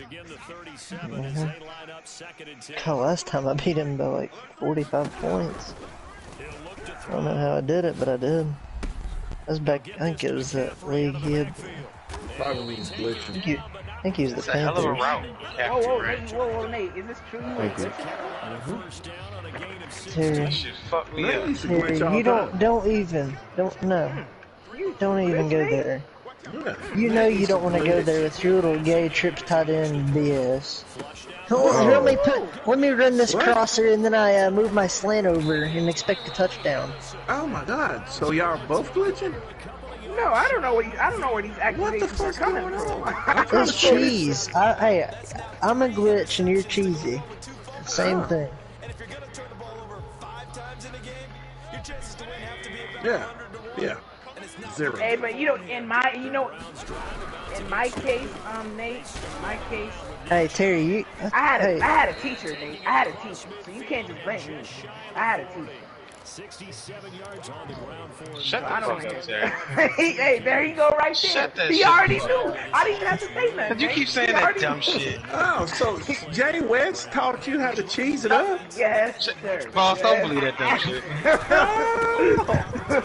God, last time I beat him by like 45 points. I don't know how I did it, but I did. That was back, I think it was that league he had. Probably means glitching. I think he was the It's a hell of a Panthers. route. Whoa, Nate, is this true? Thank you. Terry, That shit fucked me Nate up. used to glitch all you the time. don't even go there. Yeah. You know you don't want to go there with your little gay trips tight end BS. Let me run this What? crosser and then I move my slant over and expect a touchdown. Oh my God! So y'all are both glitching? No, I don't know where these What the accusations are fuck's coming going from. on? I'm trying to It's figure- cheese. I'm a glitch and you're cheesy. Same thing. And if you're going to turn the ball over 5 times in a game, your chances to win have to be about Yeah, 100 to 1. yeah. And it's not 0. Hey, but in my case, Nate, in my case, Hey Terry, I had a teacher, Nate. I had a teacher, so you can't just blame me. I had a teacher. 67 yards on the ground for Shut the I don't fuck know. up, Terry. Hey, there you go, right there. Shut that He shit already up. knew. I didn't even have to say nothing. Cause you Nate. keep saying He that already dumb knew. shit. Oh, so Jay West taught you how to cheese it up? Yes, sir. Boss, don't believe that dumb shit.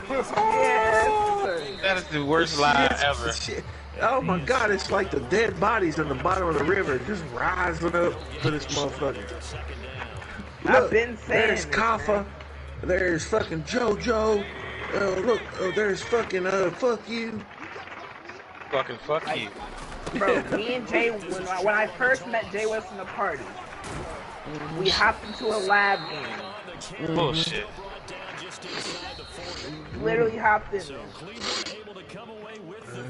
Yes, sir. That is the worst lie ever. Shit. Oh my God! It's like the dead bodies in the bottom of the river just rising up to this motherfucker. I've been saying there's this, Kaffa, there's fucking JoJo. Look, there's fucking fuck you. Fucking fuck you. Bro, me and Jay, when I first met Jay West in the party, we hopped into a lab game. Bullshit. Literally hopped in there.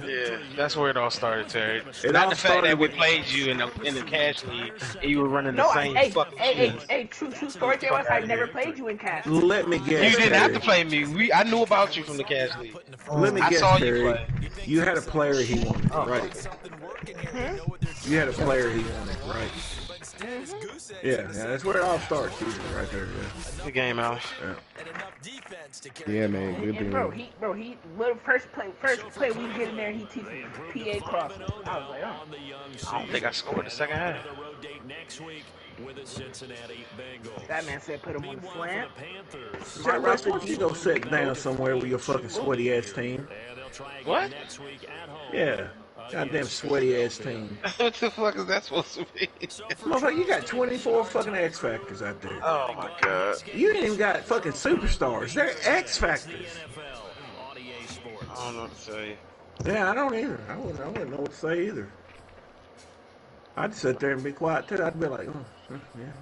Yeah, that's where it all started, Terry. It Not all the fact that started we with- played you in the cash league and you were running the No, same fucking shit. true story, Jay West, I never played you in cash. Let me guess. You didn't have to Terry. play me. I knew about you from the cash league. Let me I guess, saw you Terry. play. You had a player he wanted, right? You had a player he wanted, right? Yeah, that's where it all starts, usually, right there. Yeah. Good game, Alex. Yeah, man. Good And thing. bro, he little first play we get in there, he teaches me PA crossing. I was like, oh. I don't think I scored the second half. That man said put him on the slant. Right, Russell, you go sit down somewhere with your fucking sweaty ass team. What? Yeah. Goddamn sweaty ass team. What the fuck is that supposed to be? Motherfucker, you got 24 fucking X Factors out there. Oh my god. You ain't even got fucking superstars. They're X Factors. I don't know what to say. Yeah, I don't either. I wouldn't know what to say either. I'd sit there and be quiet too. I'd be like, oh,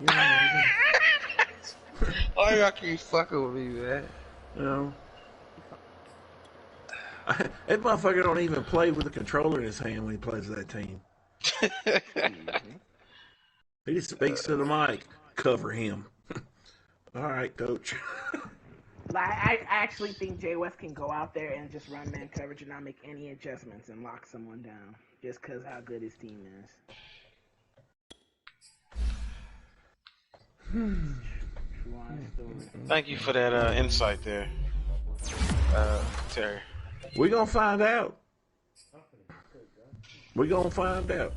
yeah, Why y'all keep fucking with me, man? you know. That motherfucker don't even play with a controller in his hand when he plays with that team. He just speaks to the mic. Cover him. All right, coach. I actually think Jay West can go out there and just run man coverage and not make any adjustments and lock someone down just because how good his team is. Thank you for that insight there, Terry. We're going to find out. We're going to find out.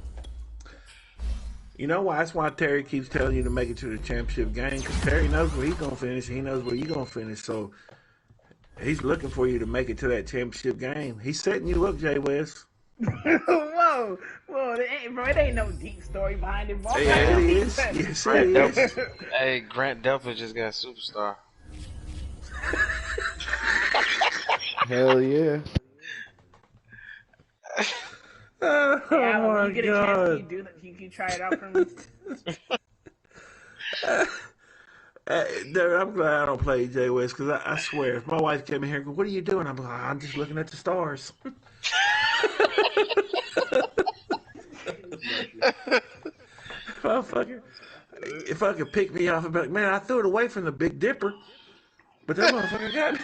You know why? That's why Terry keeps telling you to make it to the championship game, because Terry knows where he's going to finish. He knows where you're going to finish. So he's looking for you to make it to that championship game. He's setting you up, Jay West. Whoa, it ain't no deep story behind it. Bro. Yeah, it is. Yes, it is. Hey, Grant Delpit just got a superstar. Hell yeah. Oh my you get God. a chance, you can try it out for me. Dude, I'm glad I don't play Jay West, because I swear, if my wife came in here and go, what are you doing? I'm like, I'm just looking at the stars. If I could pick me off and be like, man, I threw it away from the Big Dipper, but that motherfucker got me.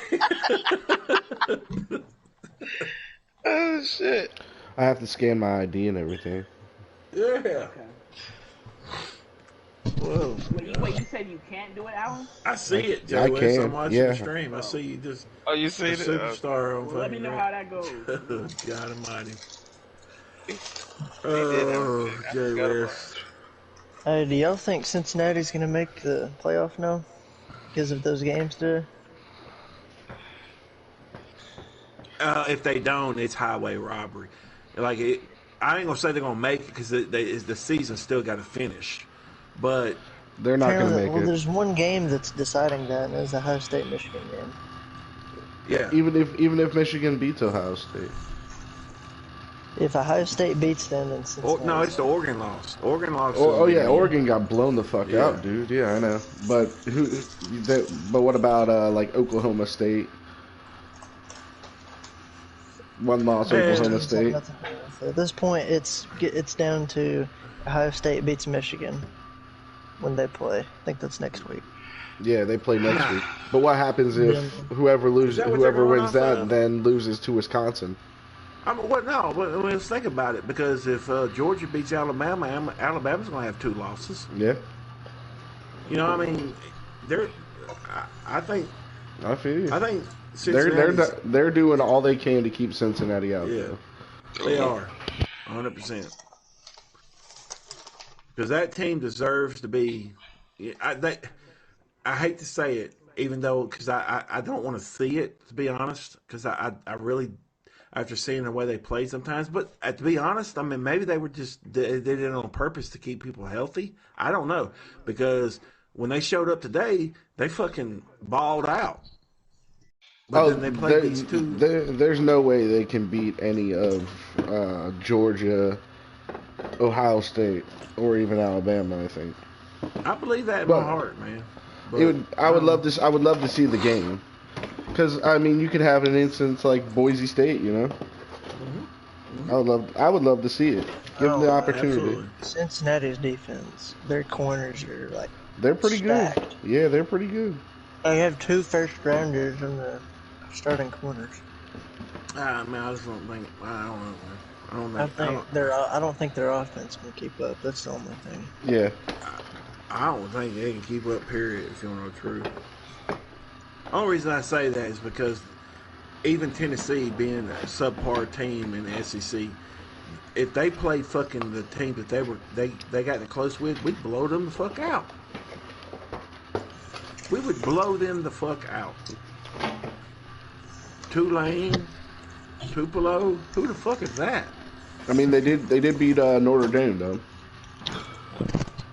Oh shit! I have to scan my ID and everything. Yeah. Okay. Whoa. Wait, you said you can't do it, Alan? I see it, Jay I West. can, I'm watching yeah. the stream. I see you just. Oh, you see it? Superstar on Well, let me know how that goes. God almighty. Oh, Jay West. Do y'all think Cincinnati's gonna make the playoff now because of those games today? If they don't, it's highway robbery. Like I ain't gonna say they're gonna make it because the season still got to finish, but They're not going to make Well, it. there's one game that's deciding that, and it's the Ohio State-Michigan game. yeah, Even if Michigan beats Ohio State. If Ohio State beats them, then Cincinnati. no, it's the Oregon loss. Oregon lost. Oh yeah, Oregon got blown the fuck Yeah. out, dude. Yeah, I know. But but what about like Oklahoma State? One loss, Oklahoma State. At this point, it's down to Ohio State beats Michigan when they play. I think that's next week. Yeah, they play next week. But what happens if whoever that what they're going wins off that of? then loses to Wisconsin? No, but let's think about it, because if Georgia beats Alabama, Alabama's gonna have 2 losses. Yeah, You know, I mean, I think I feel you. Cincinnati's, They're doing all they can to keep Cincinnati out. yeah, they are 100%. Because that team deserves to be. I hate to say it, even though, because I don't want to see it, to be honest, because I really, after seeing the way they play sometimes, but to be honest, I mean, maybe they did it on purpose to keep people healthy. I don't know, because when they showed up today, they fucking balled out. But then they played these two. There's no way they can beat any of Georgia, Ohio State, or even Alabama. I think. I believe that in my heart, man. But, I would love to see the game, because I mean, you could have an instance like Boise State. You know, I would love to see it. Give them the opportunity. Absolutely. Cincinnati's defense, their corners are like They're pretty stacked. good. Yeah, they're pretty good. They have 2 first-rounders in the starting corners. Man, I just don't think. I don't know, man. I don't think their offense can keep up. That's the only thing. Yeah. I don't think they can keep up, period, if you want to know the truth. The only reason I say that is because even Tennessee being a subpar team in the SEC, if they played fucking the team that they got in close with, we'd blow them the fuck out. We would blow them the fuck out. Tulane, Tupelo, who the fuck is that? I mean, they did beat Notre Dame though.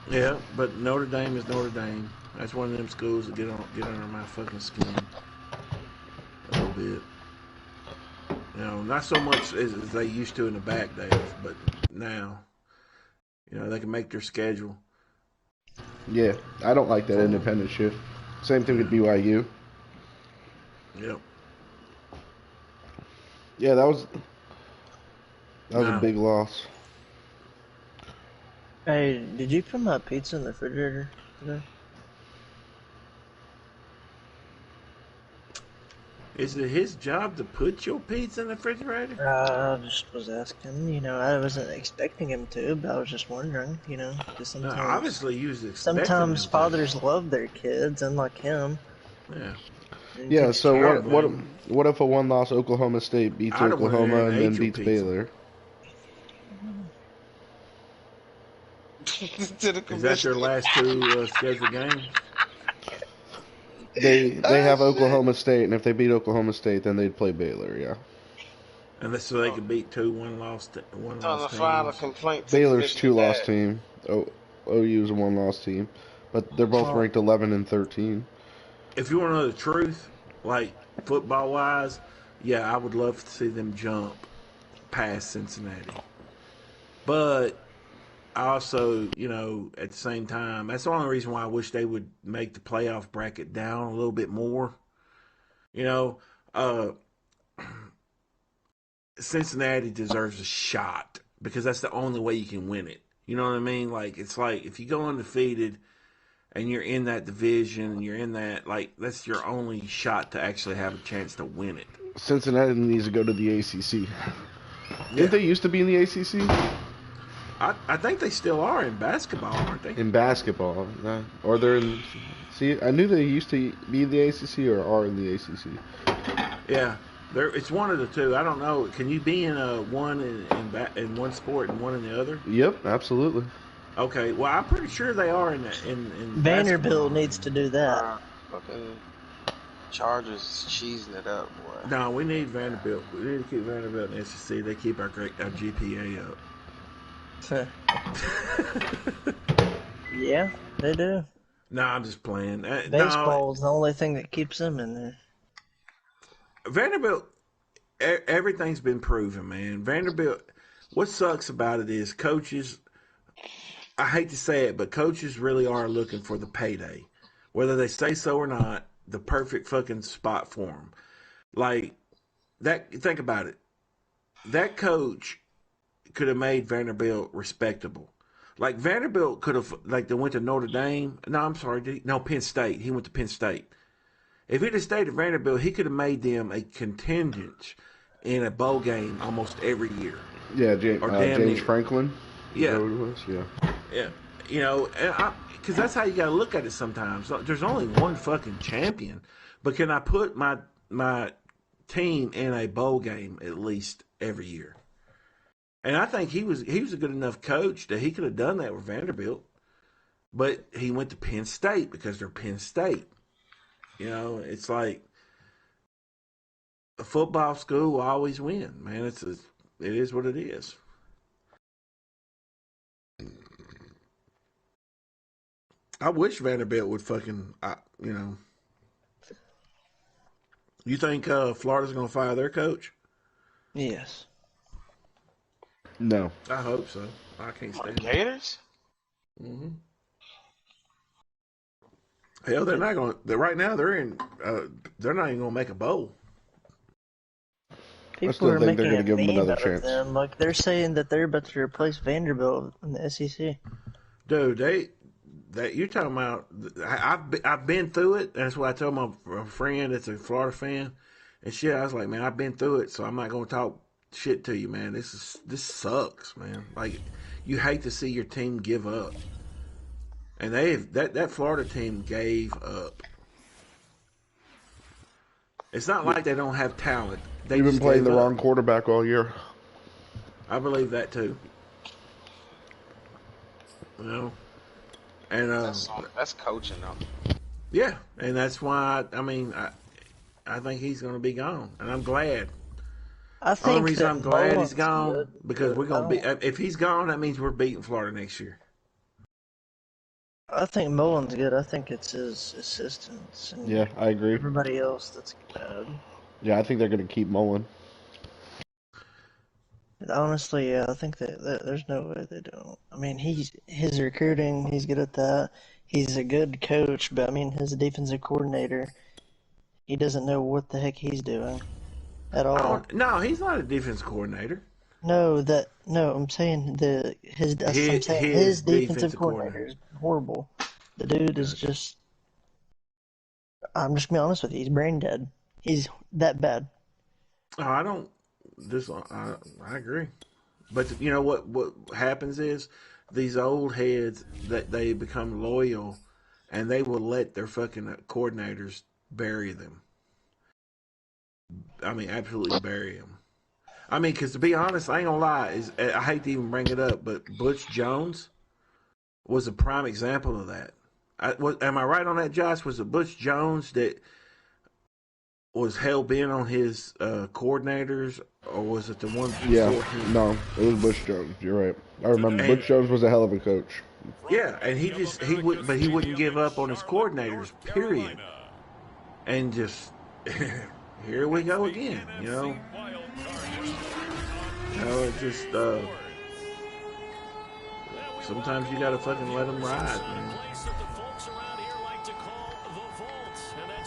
Yeah, but Notre Dame is Notre Dame. That's one of them schools that get under my fucking skin a little bit. You know, not so much as they used to in the back days, but now, you know, they can make their schedule. Yeah, I don't like that independent shit. Same thing with BYU. Yep. Yeah, that was a big loss. Hey, did you put my pizza in the refrigerator today? Is it his job to put your pizza in the refrigerator? I just was asking. You know, I wasn't expecting him to, but I was just wondering. You know, because sometimes obviously you was expecting sometimes him fathers love their kids, unlike him. Yeah. Yeah. So what if a one-loss Oklahoma State beats Oklahoma and then beats Baylor? Is that your last two scheduled games? They have Oklahoma State, and if they beat Oklahoma State, then they'd play Baylor. Yeah. And so they could beat two one-loss teams. Baylor's two-loss team. OU's a one-loss team, but they're both ranked 11 and 13. If you want to know the truth, like football-wise, yeah, I would love to see them jump past Cincinnati. But I also, you know, at the same time, that's the only reason why I wish they would make the playoff bracket down a little bit more. You know, Cincinnati deserves a shot because that's the only way you can win it. You know what I mean? Like, it's like if you go undefeated and you're in that division and you're in that, like, that's your only shot to actually have a chance to win it. Cincinnati needs to go to the ACC. Didn't they used to be in the ACC? I think they still are in basketball, aren't they? In basketball. Or they're in... See, I knew they used to be in the ACC or are in the ACC. Yeah. It's one of the two. I don't know. Can you be in one in one sport and one in the other? Yep, absolutely. Okay. Well, I'm pretty sure they are in Vanderbilt basketball. Needs to do that. Fucking Chargers cheesing it up, boy. No, we need Vanderbilt. We need to keep Vanderbilt in the SEC. They keep our GPA up. Yeah, they do. No, I'm just playing. Baseball is the only thing that keeps them in there. Vanderbilt, everything's been proven, man. Vanderbilt, what sucks about it is coaches, I hate to say it, but coaches really are looking for the payday. Whether they say so or not, the perfect fucking spot for them. Like, think about it. That coach could have made Vanderbilt respectable. Like, Vanderbilt could have, like, they went to Notre Dame. No, I'm sorry. No, Penn State. He went to Penn State. If he'd have stayed at Vanderbilt, he could have made them a contingent in a bowl game almost every year. Yeah, James Franklin. Yeah. Yeah. Yeah. You know, because that's how you got to look at it sometimes. There's only one fucking champion. But can I put my team in a bowl game at least every year? And I think he was a good enough coach that he could have done that with Vanderbilt. But he went to Penn State because they're Penn State. You know, it's like a football school will always win, man. It is what it is. I wish Vanderbilt would fucking, you know. You think Florida's going to fire their coach? Yes. No. I hope so. I can't stand it. Gators? Mm-hmm. Hell, they're not going to. Right now, they're in. They're not even going to make a bowl. People are making a meme out of them. Like, they're saying that they're about to replace Vanderbilt in the SEC. Dude, you're talking about. I've been through it. That's what I told my friend that's a Florida fan. And shit, I was like, man, I've been through it, so I'm not going to talk shit to you, man. This sucks, man. Like, you hate to see your team give up. And that Florida team gave up. It's not like they don't have talent. You've been playing the wrong quarterback all year. I believe that too. You know, and that's coaching though. Yeah, and that's why I think he's going to be gone, and I'm glad. I think the only reason I'm glad he's gone good, because we're going to be. If he's gone, that means we're beating Florida next year. I think Mullen's good. I think it's his assistants. And yeah, I agree. Everybody else that's bad. Yeah, I think they're going to keep Mullen. Honestly, yeah, I think that there's no way they don't. I mean, his recruiting, he's good at that. He's a good coach, but I mean, his defensive coordinator, he doesn't know what the heck he's doing at all. No, he's not a defense coordinator. No, I'm saying his defensive coordinator is horrible. The dude is just. I'm just gonna be honest with you. He's brain dead. He's that bad. Oh, I agree, but you know what happens is these old heads that they become loyal, and they will let their fucking coordinators bury them. I mean, absolutely bury them. I mean, because to be honest, I ain't gonna lie. I hate to even bring it up, but Butch Jones was a prime example of that. Am I right on that, Josh? Was it Butch Jones that was hell-bent on his coordinators, or was it the one before him? No, it was Butch Jones. You're right. I remember. Butch Jones was a hell of a coach. Yeah, and he wouldn't give up on his coordinators, period. And just, here we go again, you know? It just, sometimes you gotta fucking let them ride, man.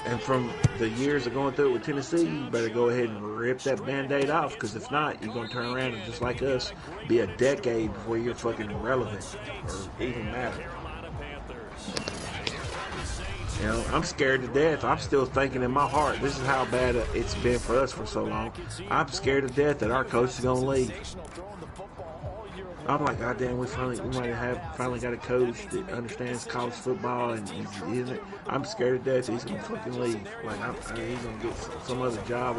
And from the years of going through it with Tennessee, you better go ahead and rip that Band-Aid off, because if not, you're going to turn around and, just like us, be a decade before you're fucking relevant or even matter. You know, I'm scared to death. I'm still thinking in my heart, this is how bad it's been for us for so long. I'm scared to death that our coach is going to leave. I'm like, God damn, we might have finally got a coach that understands college football, and I'm scared to death he's gonna fucking leave. Like, he's gonna get some other job.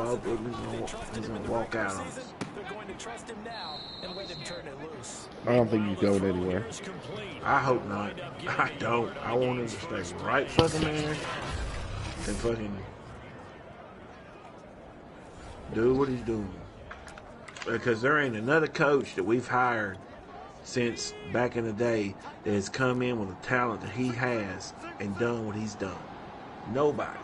He's gonna walk out on us. I don't think he's going anywhere. I hope not. I don't. I want him to stay right fucking there and fucking do what he's doing. Because there ain't another coach that we've hired since back in the day that has come in with the talent that he has and done what he's done. Nobody.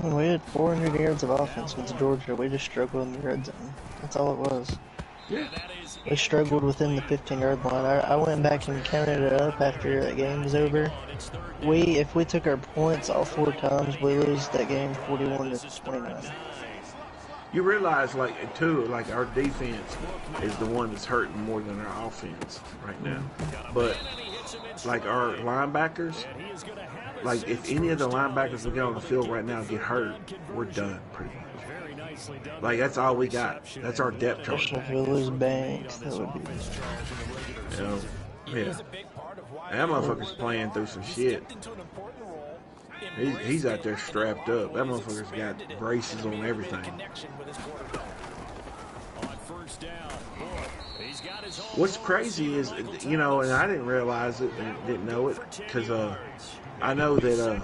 We had 400 yards of offense against Georgia. We just struggled in the red zone. That's all it was. Yeah. We struggled within the 15-yard line. I went back and counted it up after that game was over. If we took our points all 4 times, we lose that game 41-29. You realize, our defense is the one that's hurting more than our offense right now. But, our linebackers, if any of the linebackers that get on the field right now get hurt, we're done, pretty much. That's all we got. That's our depth chart. Especially if we lose Banks, that would be... Yeah. That motherfucker's playing through some shit. He's out there strapped up. That motherfucker's got braces on everything. What's crazy is, and I didn't realize it and didn't know it, because I know that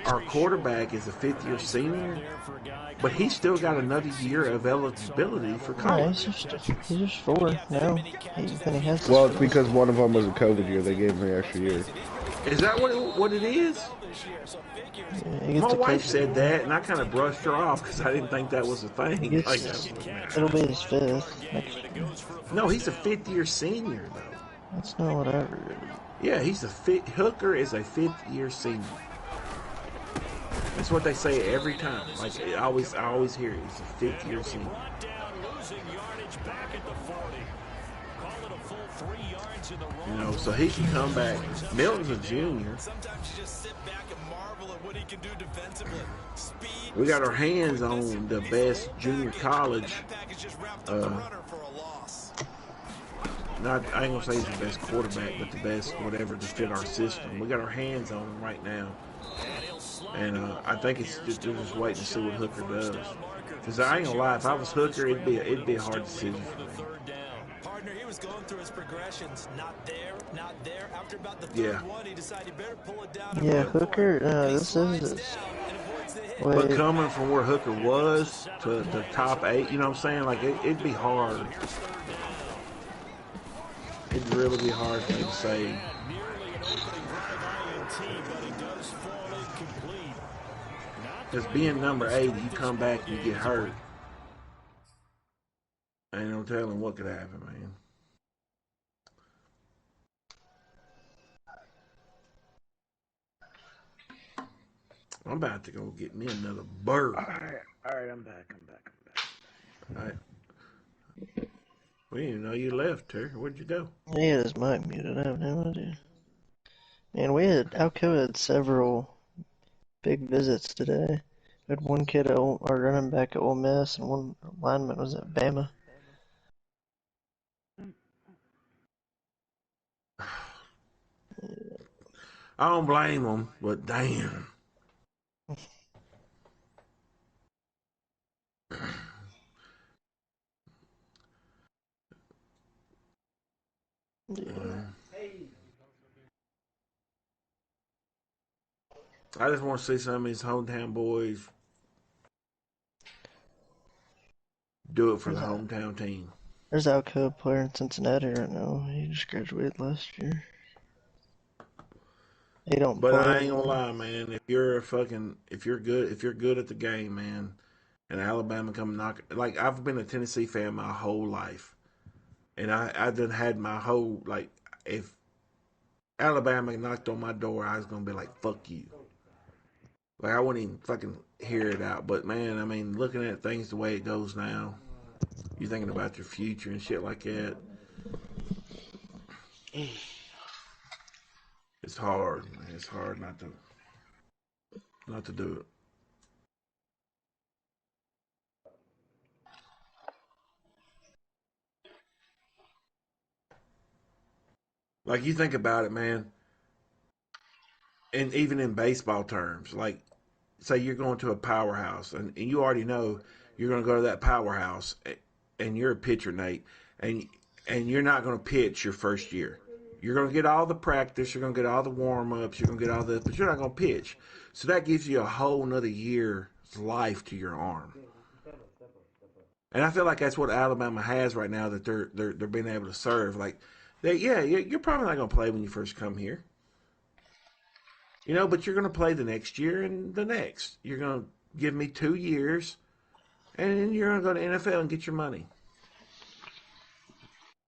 our quarterback is a 5th-year senior, but he's still got another year of eligibility for college. He's just 4 now. Well, it's because one of them was a COVID year. They gave him the extra year. Is that what it is? Yeah, my wife said that, and I kind of brushed her off because I didn't think that was a thing. It'll be his 5th. No, he's a 5th-year senior, though. That's not what I read. Yeah, Hooker is a 5th-year senior. That's what they say every time. I always hear it. He's a 5th-year senior. You know, so he can come back. Milton's a junior. Sometimes you just sit back and marvel at what he can do defensively. Speed. We got our hands on the best junior college. I ain't gonna say he's the best quarterback, but the best whatever to fit our system. We got our hands on him right now, and I think they're just waiting to see what Hooker does. Because I ain't gonna lie, if I was Hooker, it'd be a hard decision for me. Partner, he was going through his progressions. Not there, not there. After about the third one, he decided he better pull it down. Yeah, Hooker. This is. But coming from where Hooker was to the top 8, you know what I'm saying? Like it'd be hard. It'd really be hard for me to say. Because being number 8, you come back and you get hurt. Ain't no telling what could happen, man. I'm about to go get me another bird. All right, I'm back. All right. We didn't even know you left, Terry. Where'd you go? He had his mic muted. I have no idea. Man, Alcoa had several big visits today. We had one kid, our running back at Ole Miss, and one lineman was at Bama. I don't blame them, but damn. I just want to see some of his hometown boys do it for the hometown team. There's an Alcoa player in Cincinnati right now. He just graduated last year. He don't. But I ain't gonna lie, man. If you're good at the game, man, and Alabama come knock, like I've been a Tennessee fan my whole life, and I done had my whole like if Alabama knocked on my door, I was gonna be like, fuck you. Like I wouldn't even fucking hear it out. But man, I mean, looking at things the way it goes now, you're thinking about your future and shit like that. It's hard, man. It's hard not to do it. Like you think about it, man. And even in baseball terms, like say you're going to a powerhouse and you already know you're going to go to that powerhouse and you're a pitcher, Nate, and you're not going to pitch your first year. You're going to get all the practice, you're going to get all the warm-ups, you're going to get all this, but you're not going to pitch. So that gives you a whole nother year's life to your arm. And I feel like that's what Alabama has right now that they're being able to serve. Like, you're probably not going to play when you first come here. You know, but you're going to play the next year and the next. You're going to give me 2 years, and then you're going to go to NFL and get your money.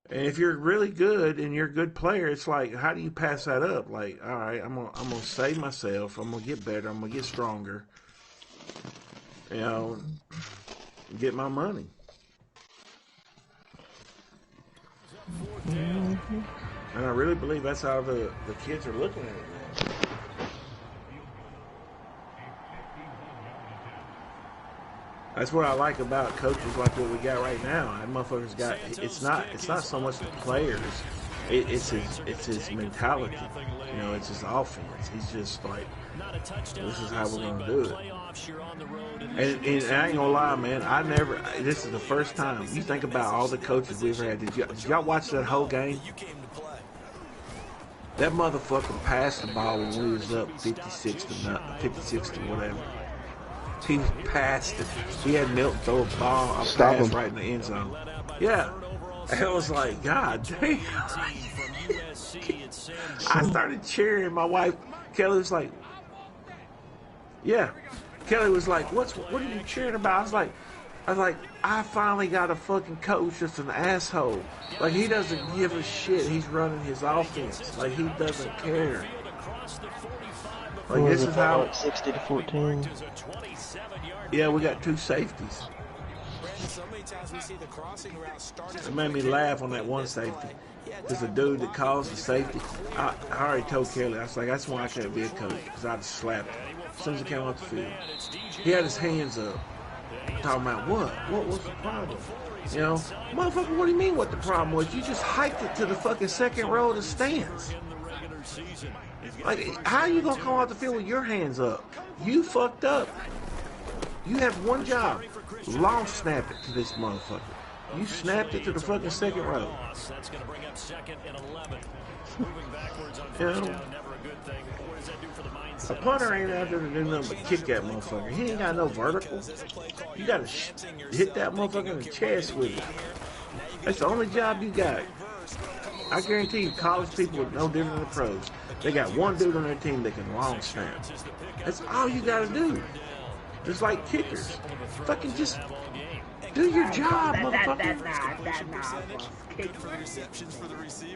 And if you're really good and you're a good player, it's like, how do you pass that up? Like, all right, I'm gonna save myself. I'm gonna get better. I'm gonna get stronger. You know, get my money. Mm-hmm. And I really believe that's how the kids are looking at it now. That's what I like about coaches like what we got right now. That motherfucker's got. It's not so much the players. It's his mentality. You know, it's his offense. He's just like, this is how we're gonna do it. And I ain't gonna lie, man. This is the first time. You think about all the coaches we've had. Did y'all watch that whole game? That motherfucker passed the ball when we was up 56 to whatever. He passed it. He had Milton throw a pass right in the end zone. Yeah. It was like, God damn. I started cheering. My wife, Kelly, was like, yeah. Kelly was like, what are you cheering about? I was like, I finally got a fucking coach that's an asshole. Like, he doesn't give a shit. He's running his offense. Like, he doesn't care. Like, this is how 60-14. Yeah, we got 2 safeties. It made me laugh on that one safety. there's a dude that calls the safety. I already told Kelly, I was like, that's why I can't be a coach, because I just slapped him as soon as he came off the field. He had his hands up, talking about what? What was the problem? You know, motherfucker, what do you mean what the problem was? You just hiked it to the fucking second row of the stands. Like, how are you going to come off the field with your hands up? You fucked up. You have one job. Long snap it to this motherfucker. You snapped it to the fucking second row. That's going to bring up second and 11. Moving backwards on You first know, down, never a good thing. What does that do for the mindset? a punter ain't out there to do nothing but kick that motherfucker. He ain't got no vertical. You got to hit that motherfucker in the chest with it. That's the only job you got. I guarantee you, college people are no different than pros. They got one dude on their team that can long snap. That's all you got to do. Just like kickers. Fucking just do your job, motherfucker.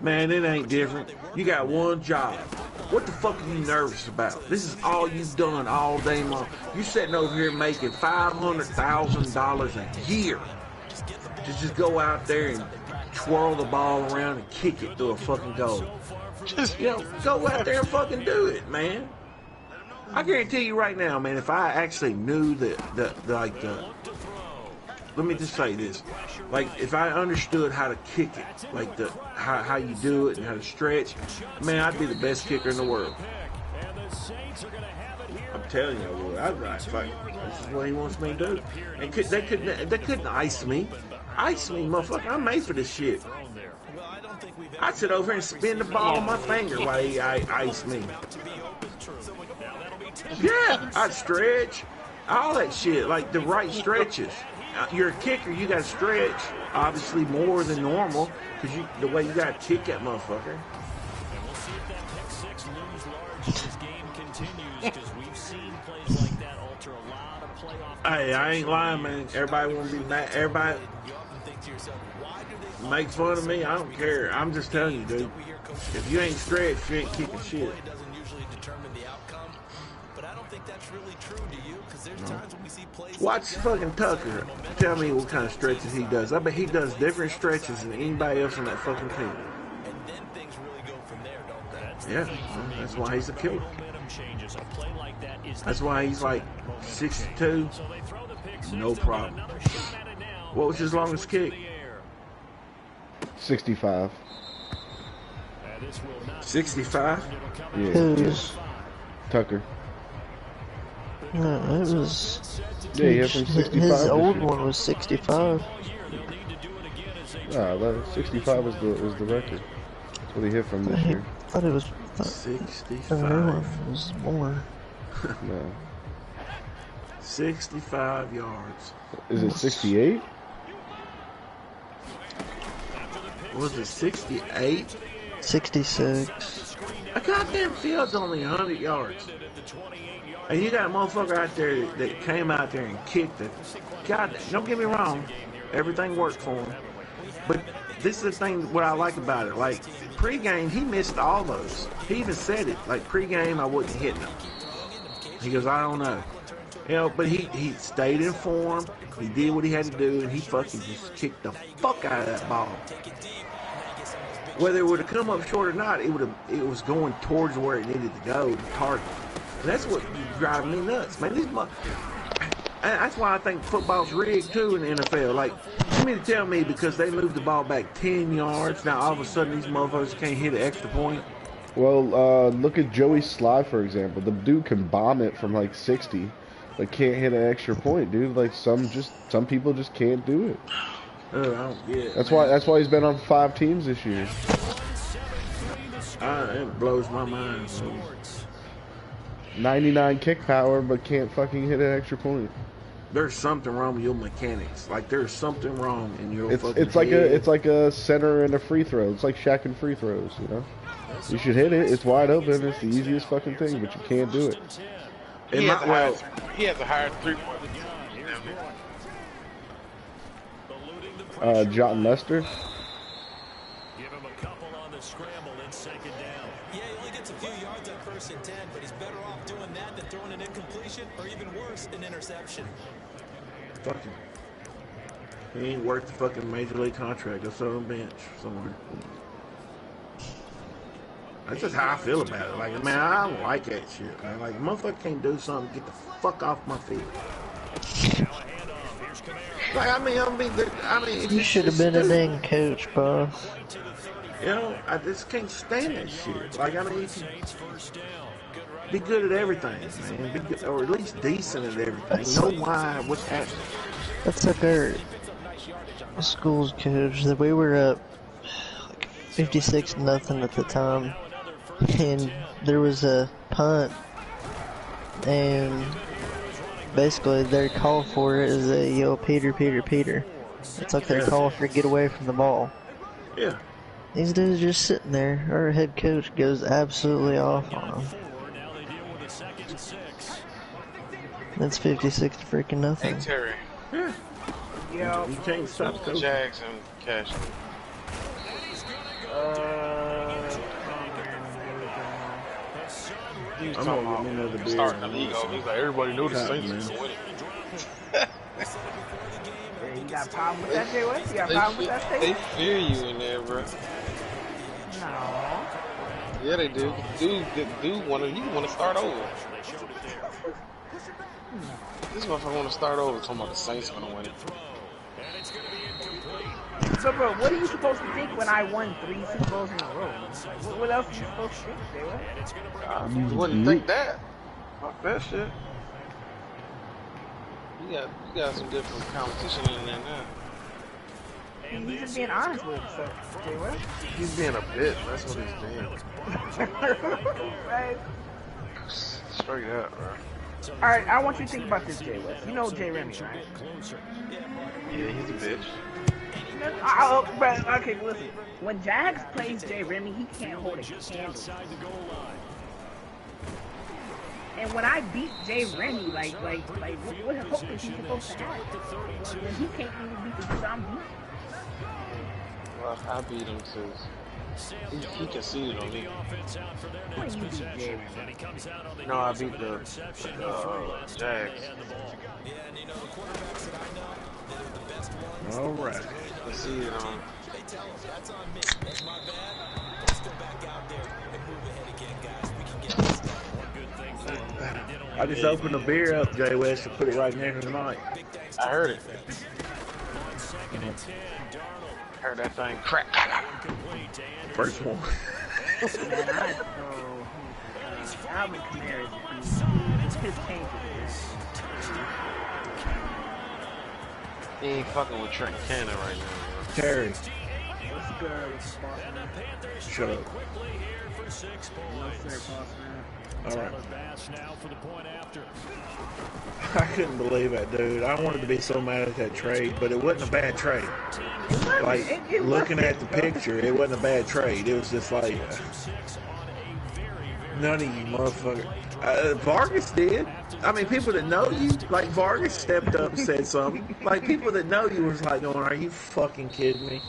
Man, it ain't different. You got one job. What the fuck are you nervous about? This is all you've done all day long. You sitting over here making $500,000 a year to just go out there and twirl the ball around and kick it through a fucking goal. Just, go out there and fucking do it, man. I guarantee you right now, man, if I actually knew let me just say this. Like, if I understood how to kick it, like how you do it and how to stretch, man, I'd be the best kicker in the world. I'm telling you, I would. I'd ride. This is what he wants me to do. And they couldn't ice me. Ice me, motherfucker. I'm made for this shit. I'd sit over here and spin the ball on my finger while he iced me. Yeah, I'd stretch. All that shit, like the right stretches. You're a kicker, you got to stretch, obviously more than normal, because the way you got to kick that motherfucker. And we'll see if that pick six looms large as this game continues, because we've seen plays like that alter a lot of playoff. Hey, I ain't lying, man. Everybody want to be mad. Everybody make fun of me. I don't care. I'm just telling you, dude. If you ain't stretched, you ain't kicking shit. That's really true to you, because there's times when we see plays. Watch fucking Tucker. Tell me what kind of stretches he does. I bet he does different stretches than anybody else on that fucking team. And then things really go from there, don't they? Yeah, that's why he's a killer. That's why he's like 62. No problem. What was his longest kick? 65. 65? Yeah. Tucker. No, it was. Yeah, he hit from 65. His old one was 65. 65 is the record. That's what he hit from this year. I thought it was 65. The new one was more. No. 65 yards. Is it 68? Was it 68? 66. A goddamn field's only 100 yards. And you got a motherfucker out there that came out there and kicked it. God, don't get me wrong. Everything worked for him. But this is the thing, what I like about it. Like, pregame, he missed all those. He even said it. Like, pregame, I wasn't hitting him. He goes, I don't know. But he stayed in form. He did what he had to do, and he fucking just kicked the fuck out of that ball. Whether it would have come up short or not, it was going towards where it needed to go, the target. And that's what driving me nuts, man. That's why I think football's rigged too in the NFL. Like, you mean to tell me because they moved the ball back 10 yards, now all of a sudden these motherfuckers can't hit an extra point? Well, look at Joey Sly, for example. The dude can bomb it from like 60, but can't hit an extra point, dude. Like some people just can't do it. I don't get it. That's why he's been on 5 teams this year. It blows my mind. So. 99 kick power, but can't fucking hit an extra point. There's something wrong with your mechanics. Like there's something wrong in your fucking it's like head. it's like a center and a free throw. It's like Shaq and free throws, you know. You should hit it. It's wide open. It's the easiest fucking thing, but you can't do it. He has a higher three-point. John Lester. Give him a couple on the scramble in second down. Yeah, he only gets a few yards on 1st and 10, but he's better off doing that than throwing an incompletion, or even worse, an interception. Fuck him. He ain't worth the fucking major league contract. That's on the bench somewhere. That's just how I feel about it. Like, man, I don't like that shit, man. Like, motherfucker can't do something, get the fuck off my field. Like, I mean, You should have been a dang coach, boss. You know, I just can't stand that shit. Like, I mean, you can be good at everything, man. Be good, or at least decent at everything. Know why, what's happening. That's like our school's coach. That we were up like 56-0 at the time, and there was a punt, and basically their call for it is a yo Peter, Peter, Peter. It's like their call for get away from the ball. Yeah. These dudes are just sitting there. Our head coach goes absolutely off on them. That's 56 to freaking nothing. Hey Terry. Yeah. Yo. You can't stop coaching. Jags and Cash. He was talking about starting the league over. He's like, everybody knows the Saints are winning. You got a problem with that, Jay West? You got a problem with that statement? They fear you in there, bro. No. Yeah, they do. Dude want to start over. This motherfucker want to start over talking about the Saints going to win it. So, bro, what are you supposed to think when I won 3 Super Bowls in a row? What else are you supposed to think, Jay West? You wouldn't think that. Fuck that shit. You got some different competition in there now. He's just being honest with himself, Jay West. He's being a bitch. That's what he's being. Right. Straight up, bro. Alright, I want you to think about this, Jay West. You know Jay Remy, right? Yeah, he's a bitch. Okay, listen. When Jags plays Jay Remy, he can't hold a candle. And when I beat Jay Remy, like, what hope is he supposed to have? When he can't even beat the dude I'm beating. Well, I beat him too. He conceded on me. When you beat Jay Remy? No, I beat the Jags. All right. Conceded on him. I just opened a beer up, Jay West, and put it right near the mic. I heard it. Heard that thing crack. First one. Alvin Kamara is his tank. He ain't fucking with Trent Cannon right now, bro. Terry. What's good? Shut up. All right. I couldn't believe that, dude. I wanted to be so mad at that trade, but it wasn't a bad trade. Like, looking at the picture, it wasn't a bad trade. It was just like, none of you motherfuckers. Vargas did. I mean, people that know you, like Vargas stepped up and said something. Like, people that know you was like, going, are you fucking kidding me?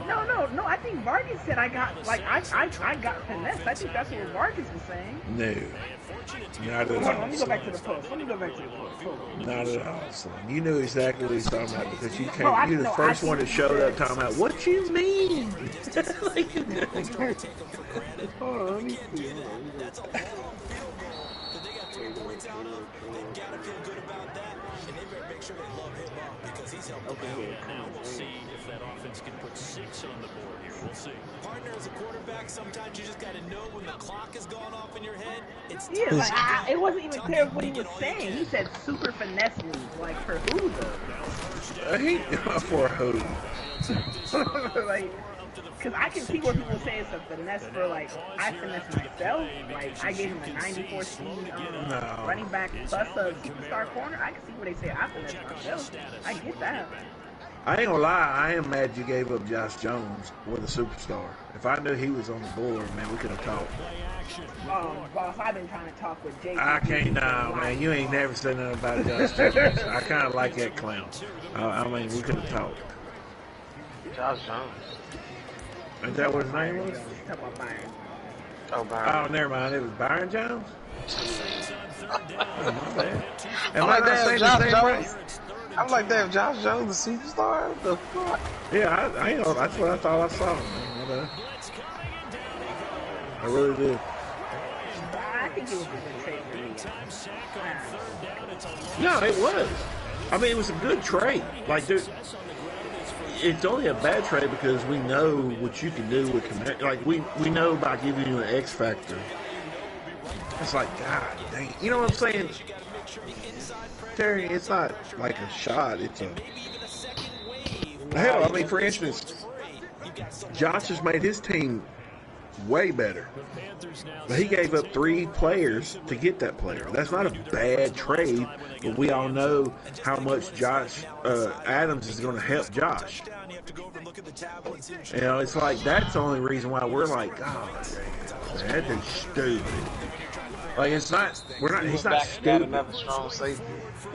No. I think Vargas said I got finessed. I think that's what Vargas was saying. No. Not at all. Let me go back to the post. Not at all, son. You knew exactly what he's talking about because you came. You're the first one that showed up talking about what you mean. Hold on, let me see. We'll see if that offense can put 6 on the board here. We'll see. Partner, as a quarterback, sometimes you just got to know when the clock is going off in your head. It's yeah, like, it wasn't even clear what he was saying. He said super finesse moves, like for who though? For who? Like, because I can see what people say it's a finesse for, like, I finesse myself. Like, I gave him a 94 speed running back plus a superstar corner. I can see where they say I finesse myself. I get that. I ain't gonna lie, I am mad you gave up Josh Jones with a superstar. If I knew he was on the board, man, we could have talked. Boss, I've been trying to talk with JTDG. I can't now, man. You ain't never said nothing about Josh Jones. I kind of like that clown. I mean, we could have talked. Josh Jones. Is that what his name was? Oh, Byron. Oh, never mind. It was Byron Jones? Oh, my bad. Am I not saying his name right? I'm like, damn, Josh Jones, the superstar? What the fuck? Yeah, I know. That's what I thought I saw. Man. I really did. I think it was a good trade for me. No, it was. I mean, it was a good trade. Like, dude, it's only a bad trade because we know what you can do with connect. Like, we know by giving you an X factor. It's like, God dang. You know what I'm saying? Terry, it's not like a shot. It's a... Hell, I mean, for instance, Josh has made his team way better. But he gave up 3 players to get that player. That's not a bad trade, but we all know how much Josh Adams is going to help Josh. You know, it's like that's the only reason why we're like, God, man, that dude's stupid. Like he's not stupid. Another strong safety.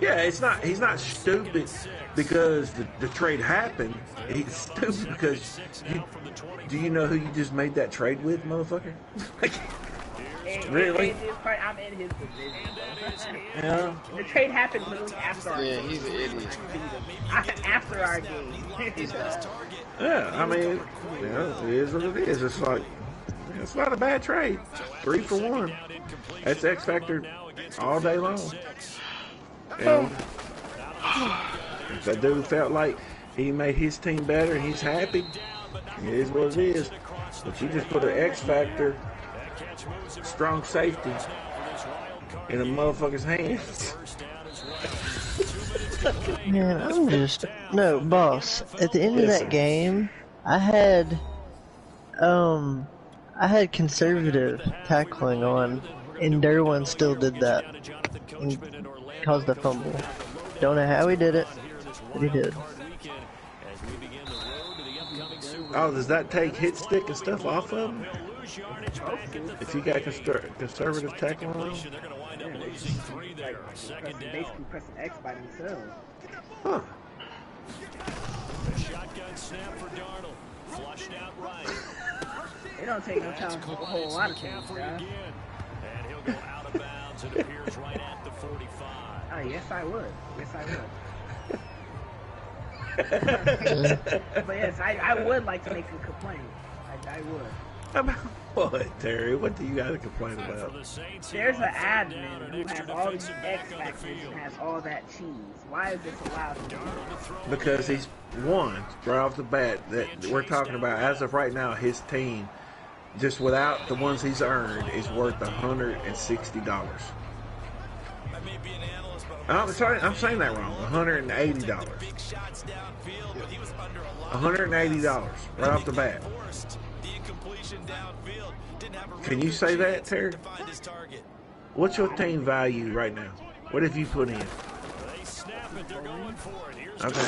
Yeah, it's not. He's not stupid because the trade happened. He's stupid because do you know who you just made that trade with, motherfucker? Really? I'm in his position. Yeah. The trade happened literally after our game. Yeah, he's an idiot. After our game. Yeah, I mean, you know, it is what it is. It's like, it's not a bad trade. 3 for 1. That's X Factor all day long. And if that dude felt like he made his team better and he's happy, it is what it is. But you just put an X Factor, strong safety, in a motherfucker's hands. Man, I'm just... No, boss, at the end of Yes, that sir. game, I had conservative tackling on, and Derwin still did that. And caused a fumble. Don't know how he did it, but he did. Oh, does that take hit stick and stuff off of him? If you got conservative tackling on him? Basically pressing X by themselves. Huh. Shotgun snap for Darnold. Flushed out right. It don't take no time for a whole lot of things, guys. And he'll go out of bounds. It appears right at the 45. Oh, yes, I would. Yes, I would. But yes, I would like to make a complaint. I would. About what, Terry? What do you got to complain about? There's an admin who has all these X factors and has all that cheese. Why is this allowed to do? Because he's one right off the bat that we're talking about as of right now. His team, just without the ones he's earned, is worth $160. I'm saying that wrong. $180. $180 right off the bat. Can you say that, Terry? What's your team value right now? What have you put in? Okay.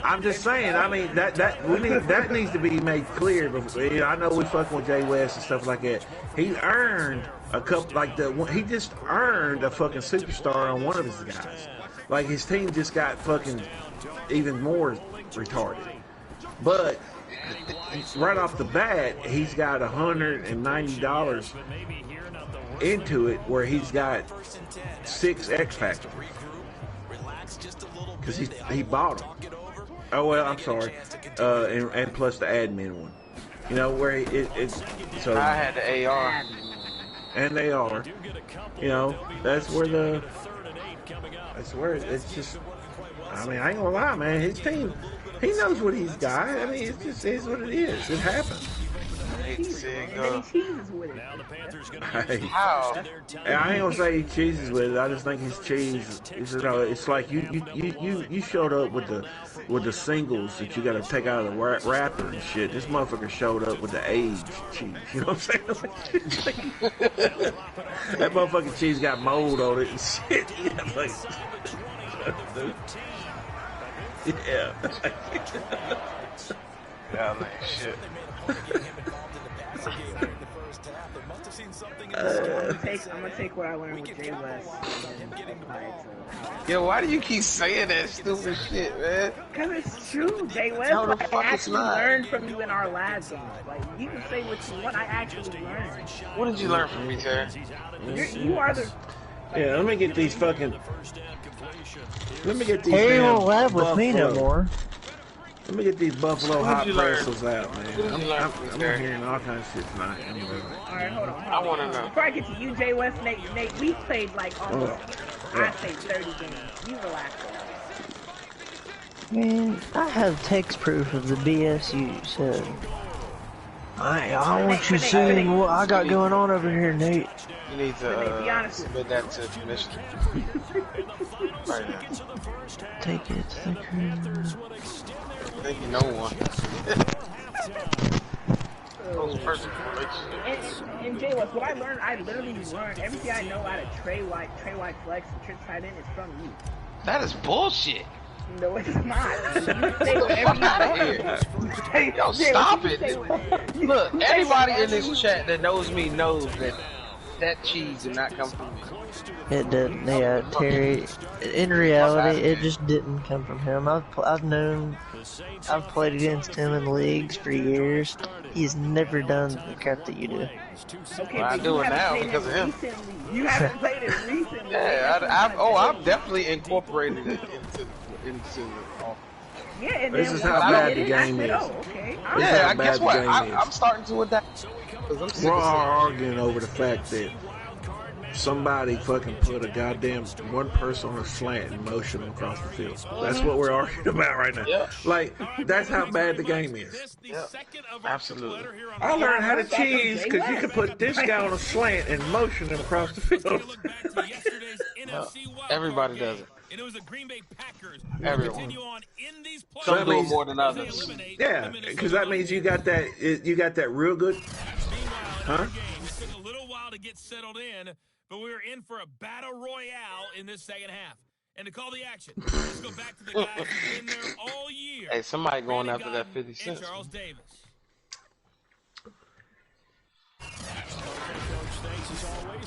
I'm just saying. I mean that needs to be made clear. Before, you know, I know we fucking with Jay West and stuff like that. He earned a couple he just earned a fucking superstar on one of his guys. Like his team just got fucking even more retarded. But right off the bat, he's got $190 into it, where he's got 6 X Factors because he bought them. Oh well, I'm sorry, and plus the admin one. You know where it's so. I had the AR, and they are. You know that's where it's just. I mean, I ain't gonna lie, man. His team. He knows what he's got. I mean, it just is what it is. It happens. And then he cheeses with it. Hey, I ain't gonna say he cheeses with it. I just think he's cheese. It's like you showed up with the singles that you got to take out of the wrapper and shit. This motherfucker showed up with the aged cheese. You know what I'm saying? That motherfucking cheese got mold on it and shit. Yeah. Yeah, man, shit. I'm gonna take what I learned with Jay West and apply it to. Yo, why do you keep saying that stupid shit, man? Because it's true, Jay West. No, the I fuck it's actually not. learned from you in our lab games. Like, you can say what you want. I actually learned. What did you learn from me, Terry? You are the. Yeah, let me get these fucking. Let me get these. Harry damn won't laugh with me no more. Let me get these Buffalo hot pretzels out, man. I'm Harry? hearing all kinds of shit tonight. Alright, hold on. I want to know. Before I get to you, Jay West, Nate, we played like almost, I'd say 30 games. You relax. Man, I have text proof of the BS you said. I want you seeing what I got going on over here, Nate. You need to submit that to commission. Right now. Take it to the crew. I think you know one. And Jay West, what I learned, I literally learned everything I know out of Trey White Flex, and Trick Tight End is from you. That is bullshit. No, it's not. You say whatever you want. Yo, stop it. Look, anybody in this chat that knows me knows that cheese did not come from me. It didn't. Yeah, Terry. In reality, it just didn't come from him. I've played against him in leagues for years. He's never done the crap that you do. Okay, well, I do it now because of him. You haven't played it recently. Yeah, I've definitely incorporated it into the offense. Yeah, and this then is how bad the game is. Okay. Yeah, guess what? I'm starting to adapt. We're all arguing over the fact that somebody fucking put a goddamn one person on a slant and motion them across the field. That's what we're arguing about right now. Yeah. Like, that's how bad the game is. Yeah, absolutely. I learned how to cheese because you could put this guy on a slant and motion him across the field. Everybody does it. And it was the Green Bay Packers. Everyone. Some do it more than others. Yeah, because that means you got that real good. Huh? It took a little while to get settled in, but we were in for a battle royale in this second half. And to call the action, let's go back to the guys who've been there all year. Hey, somebody going after that 50 cents. Charles Davis.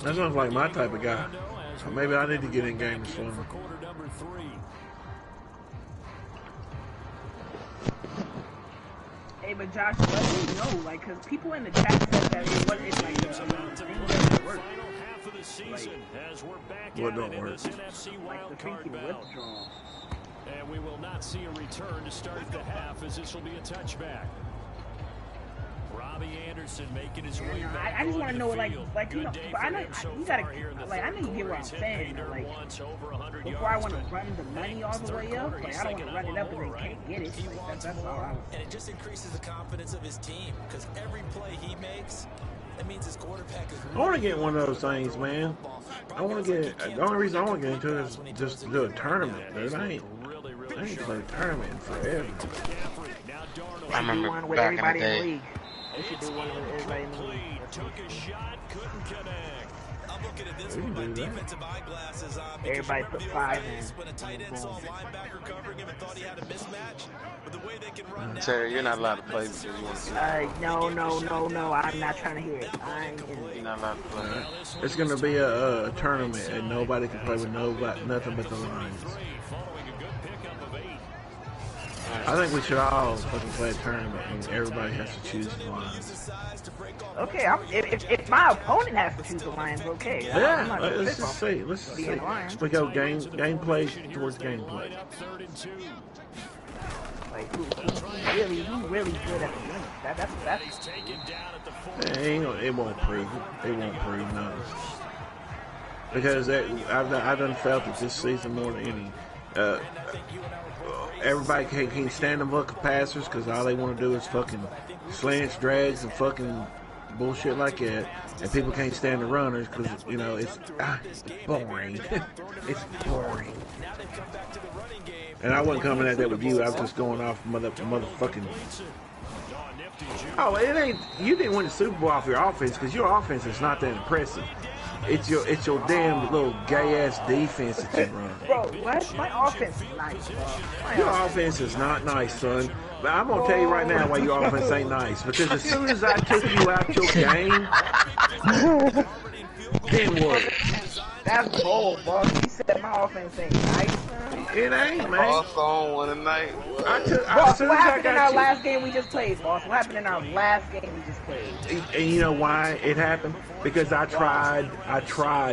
That sounds like my type of guy. So maybe I need to get in game this one. Hey, but Josh, let me know, like, because people in the chat said that it's like thing doesn't work. What don't work? Like the freaking withdrawal. And we will not see a return to start the half, as this will be a touchback. Robbie Anderson making his way back. I just want to know, like you know, but I know you gotta, like, I know you get what I'm saying. Like, before I want to run the money all the way up, like, I don't want to run it up and then can't get it. Like, that's all I want. And it just increases the confidence of his team, because every play he makes, that means his quarterback is. I want to get one of those things, man. I want to get. The only reason I want to get into it is just to do a tournament, dude. I ain't played a tournament in forever. I remember one with back in the everybody in the day. league. They should do one with everybody in the league. Took a shot, couldn't connect. I'm looking at this with my defensive eyeglasses on. Everybody put 5 in. When a tight end saw a linebacker covering him and thought he had a mismatch, but the way they can run now. Terry, you're not allowed to play because you want to see. No. I'm not trying to hear it. You're not allowed to play. It's gonna be a tournament, and nobody can play with nothing but the Lions. I think we should all fucking play a tournament, and everybody has to choose the Lions. Okay, if my opponent has to choose the Lions, okay. Yeah, let's just see. Let's see. We go gameplay towards gameplay. Like, who's really good at the limit? That's It won't prove it. It won't prove nothing. Because I've done felt it this season more than any. Everybody can't stand them fucking passers because all they want to do is fucking slants, drags, and fucking bullshit like that. And people can't stand the runners because, you know, it's boring. It's boring. And I wasn't coming at that with you. I was just going off motherfucking. Oh, it ain't. You didn't win the Super Bowl off your offense because your offense is not that impressive. It's your damn little gay ass defense that you run. Bro, what? My offense is nice, bro. Your offense is not nice, son. But I'm gonna tell you right now why your offense ain't nice. Because as soon as I took you out your game, then what? That's bold, boss. You said my offense ain't nice. It ain't, man. Also on one night. Boss, what happened in our last game we just played, boss? What happened in our last game we just played? And you know why it happened? Because I tried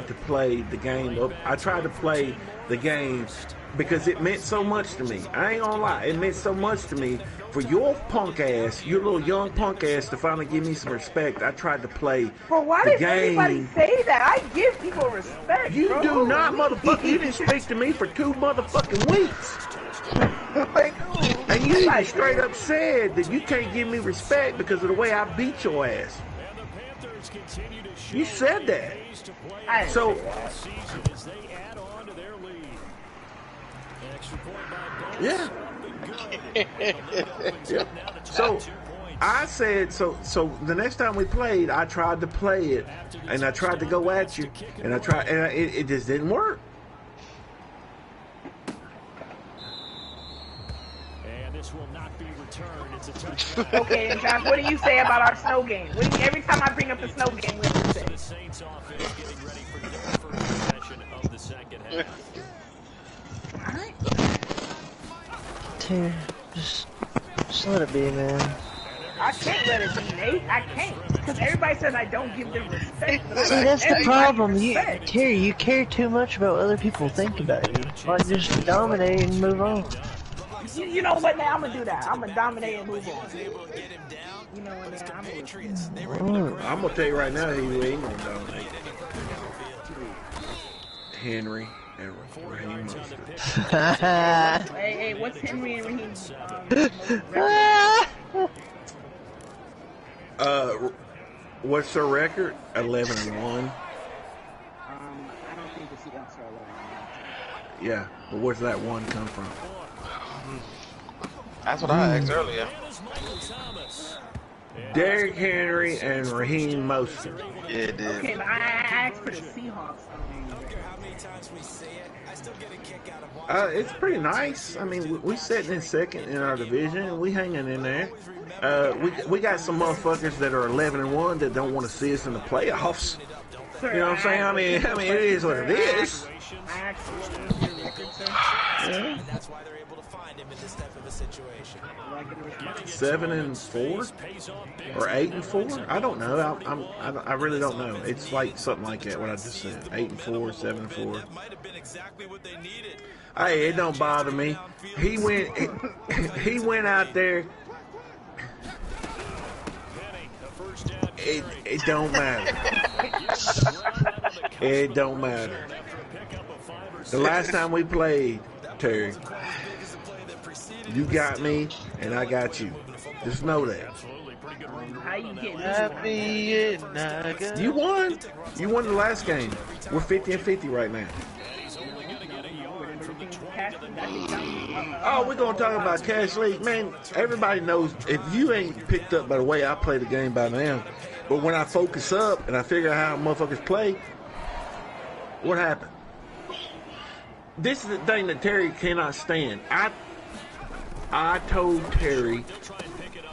to play the game. I tried to play the game because it meant so much to me. I ain't gonna lie, it meant so much to me. For your punk ass, your little young punk ass, to finally give me some respect, I tried to play But why the does game. everybody say that? I give people respect, You bro. do not, motherfucker. You didn't speak to me for 2 motherfucking weeks. And you even straight up said that you can't give me respect because of the way I beat your ass. You said that. So, yeah. Yeah. So I said, so the next time we played, I tried to play it, and I tried to go at you, and it just didn't work. And this will not be returned. It's a touchdown. Okay, and Josh, what do you say about our snow game? Every time I bring up the snow game, what do you say? The Saints offense getting ready for their first possession of the second half. All right. Dude, just let it be, man. I can't let it be, Nate. I can't. Because everybody says I don't give them respect. See, that's the problem. Terry, you care too much about what other people think about you. Like, just dominate and move on. You know what, now I'm going to do that. I'm going to dominate and move on. You know what, now I'm going to... I'm gonna tell you right now, he ain't gonna dominate. Henry and Raheem Mostert. Hey, what's Henry and Raheem? What's their record? 11-1. I don't think the Seahawks are 11-1. Yeah, but where's that one come from? That's what I asked earlier. Derrick Henry and Raheem Mostert. Yeah, it did. Okay, but I asked for the Seahawks. It's pretty nice. I mean, we sitting in second in our division. We hanging in there. We got some motherfuckers that are 11-1 that don't want to see us in the playoffs. You know what I'm saying? I mean, it is what it is. Yeah. That's why they're able to find him in this type of a situation. 7-4 or 8-4? I don't know. I really don't know. It's like something like that. What I just said: 8-4, 7-4. That might have been exactly what they needed. Hey, it don't bother me. He went out there. It don't matter. It don't matter. The last time we played, Terry, you got me and I got you. Just know that. How you getting You won. You won the last game. We're 50-50 right now. Oh, we're gonna talk about Cash League, man. Everybody knows if you ain't picked up by the way I play the game by now. But when I focus up and I figure out how motherfuckers play, what happened? This is the thing that Terry cannot stand. I told Terry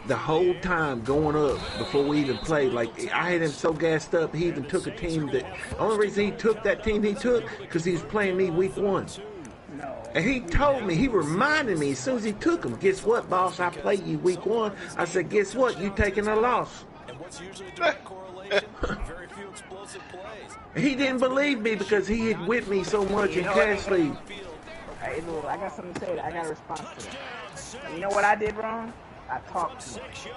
the whole time going up before we even played, like I had him so gassed up, he even took a team that, the only reason he took that team he took, because he was playing me week 1. And he told me, he reminded me as soon as he took him, guess what, boss, I played you week 1. I said, guess what, you taking a loss. And what's usually direct correlation? Very few explosive plays. He didn't believe me because he had with me so much in Cash League. Hey, look, I got something to say. I got a response to that. You know what I did wrong? I talked too much.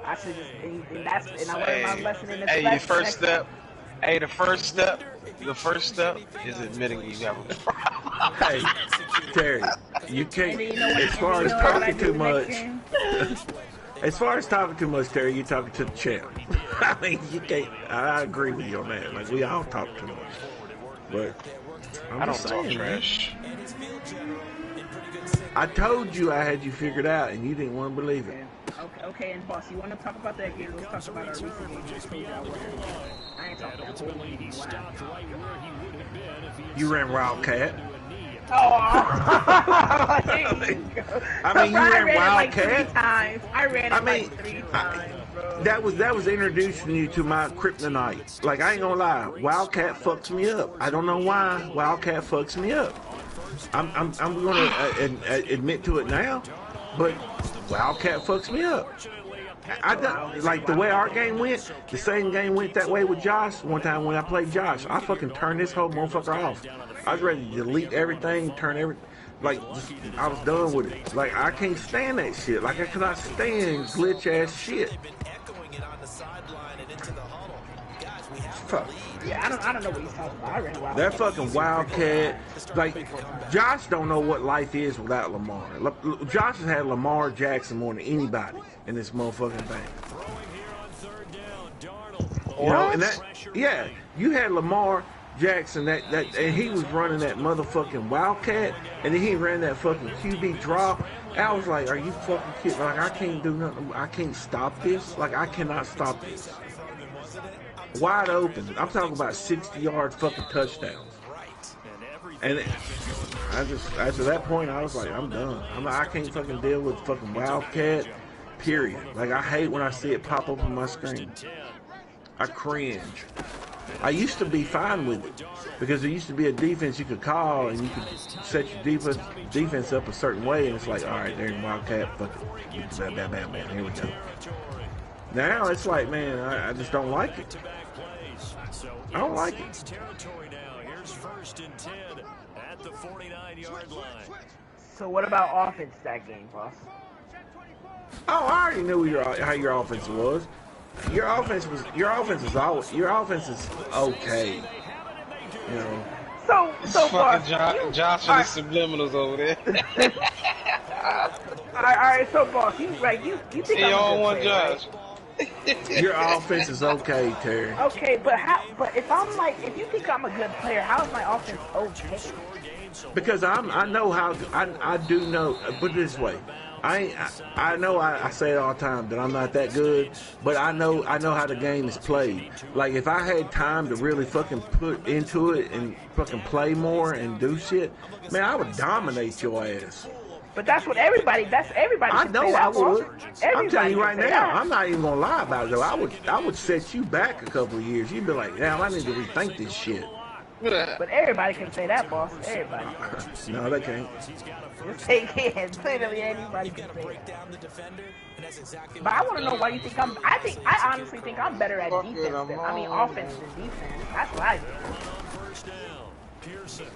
I should just, and I learned my lesson in this. Hey, your first step. Hey, the first step is admitting you have a problem. Hey, Terry, you can't, as far as talking too much, as far as talking too much, Terry, you're talking to the champ. I mean, you can't, I agree with you on that. Like, we all talk too much. But, I don't talk trash. I told you I had you figured out, and you didn't want to believe it. Okay, and boss, you want to talk about that game? Let's talk about our recent game. I ain't talking about that. You ran Wildcat. Oh, I mean, you ran Wildcat. I ran it like 3 times. that was introducing you to my kryptonite. Like, I ain't gonna lie, Wildcat fucks me up. I don't know why Wildcat fucks me up. I'm gonna admit to it now, but Wildcat fucks me up. I don't, like the way our game went. The same game went that way with Josh. One time when I played Josh, I fucking turned this whole motherfucker off. I was ready to delete everything, turn everything. Like, I was done with it. Like, I can't stand that shit. Like, I cannot stand glitch ass shit. Fuck. Yeah, I don't know what he's talking about. I ran Wildcat. That fucking Wildcat. Like, Josh don't know what life is without Lamar. Josh has had Lamar Jackson more than anybody in this motherfucking thing. You know, and that, yeah, you had Lamar Jackson, and he was running that motherfucking Wildcat, and then he ran that fucking QB drop. I was like, are you fucking kidding? Like, I can't do nothing. I can't stop this. Like, I cannot stop this. Wide open. I'm talking about 60-yard fucking touchdowns. And I just, after that point, I was like, I'm done. I can't fucking deal with fucking Wildcat, period. Like, I hate when I see it pop up on my screen. I cringe. I used to be fine with it because there used to be a defense you could call and you could set your defense up a certain way, and it's like, all right, there's Wildcat, fuck it, bam, here we go. Now it's like, man, I just don't like it. I don't like it. So what about offense that game, boss? Oh, I already knew how your offense was. Your offense is okay. You know. So far, Josh and his subliminals over there. all right, so boss, you think he I'm on a one good player, Josh. right? Your offense is okay, Terry. Okay, but if you think I'm a good player, how is my offense okay? Because I do know. Put it this way, I know I say it all the time that I'm not that good, but I know how the game is played. Like, if I had time to really fucking put into it and fucking play more and do shit, man, I would dominate your ass. But that's everybody. I know I would. I'm telling you right now, that. I'm not even gonna lie about it though. I would set you back a couple of years. You'd be like, damn, I need to rethink this shit. But everybody can say that, boss. Everybody. No, they can't. They can't. Literally anybody can say that. But I want to know why you think I honestly think I'm better at defense than, offense than defense. That's what I think. First down, Pearson.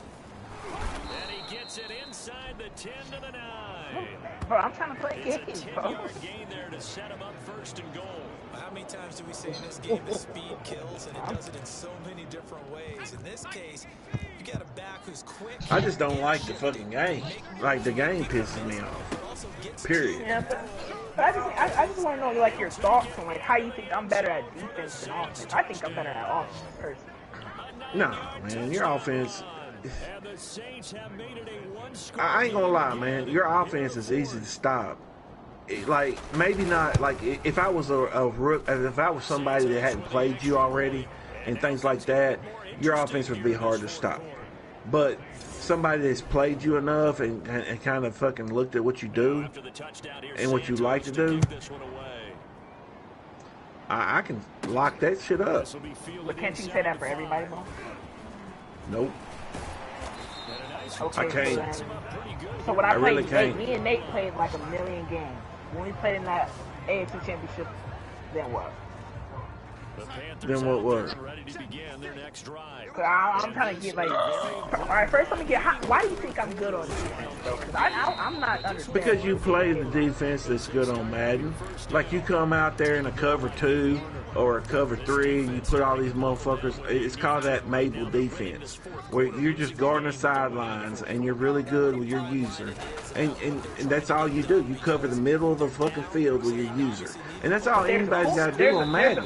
And he gets it inside the 10 to the 9. Bro, I'm trying to play games, bro. Gain there to set him up first and goal. How many times do we say in this game that speed kills, and it does it in so many different ways? In this case, you got a back who's quick. I just don't like the fucking game. Like, the game pisses me off. Period. Yeah, but I just want to know, like, your thoughts on, like, how you think I'm better at defense than offense. I think I'm better at offense, personally. No, man, your offense. I ain't gonna lie, man. Your offense is easy to stop. Like, maybe not. Like, if I was if I was somebody that hadn't played you already and things like that, your offense would be hard to stop. But somebody that's played you enough and kind of fucking looked at what you do and what you like to do, I can lock that shit up. But can't you say that for everybody, bro? Nope. Okay, I can't. So when I really played can't. me and Nate played like a million games. When we played in that AFC Championship, then what? Then what was? I'm trying to get like. All right, first let me get. Why do you think I'm good on defense, though? Because I'm not understanding. Because you play the defense that's good on Madden. Like, you come out there in a cover 2 or a cover 3, and you put all these motherfuckers. It's called that Mabel defense, where you're just guarding the sidelines and you're really good with your user, and that's all you do. You cover the middle of the fucking field with your user, and that's all anybody's got to do on Madden.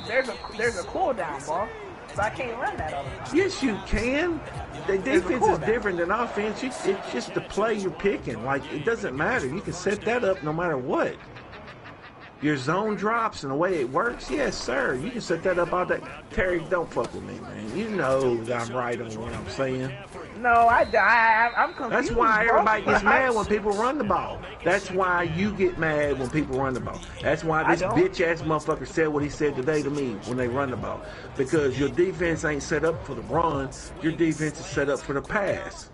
There's a cooldown, boss. So I can't run that all the time. Yes, you can. The defense is different than offense. It's just the play you're picking. Like, it doesn't matter. You can set that up no matter what. Your zone drops and the way it works, yes, sir. You can set that up all day. Terry, don't fuck with me, man. You know that I'm right on what I'm saying. No, I'm confused. That's why everybody bro. gets mad when people run the ball. That's why you get mad when people run the ball. That's why this bitch-ass motherfucker said what he said today to me when they run the ball. Because your defense ain't set up for the run. Your defense is set up for the pass.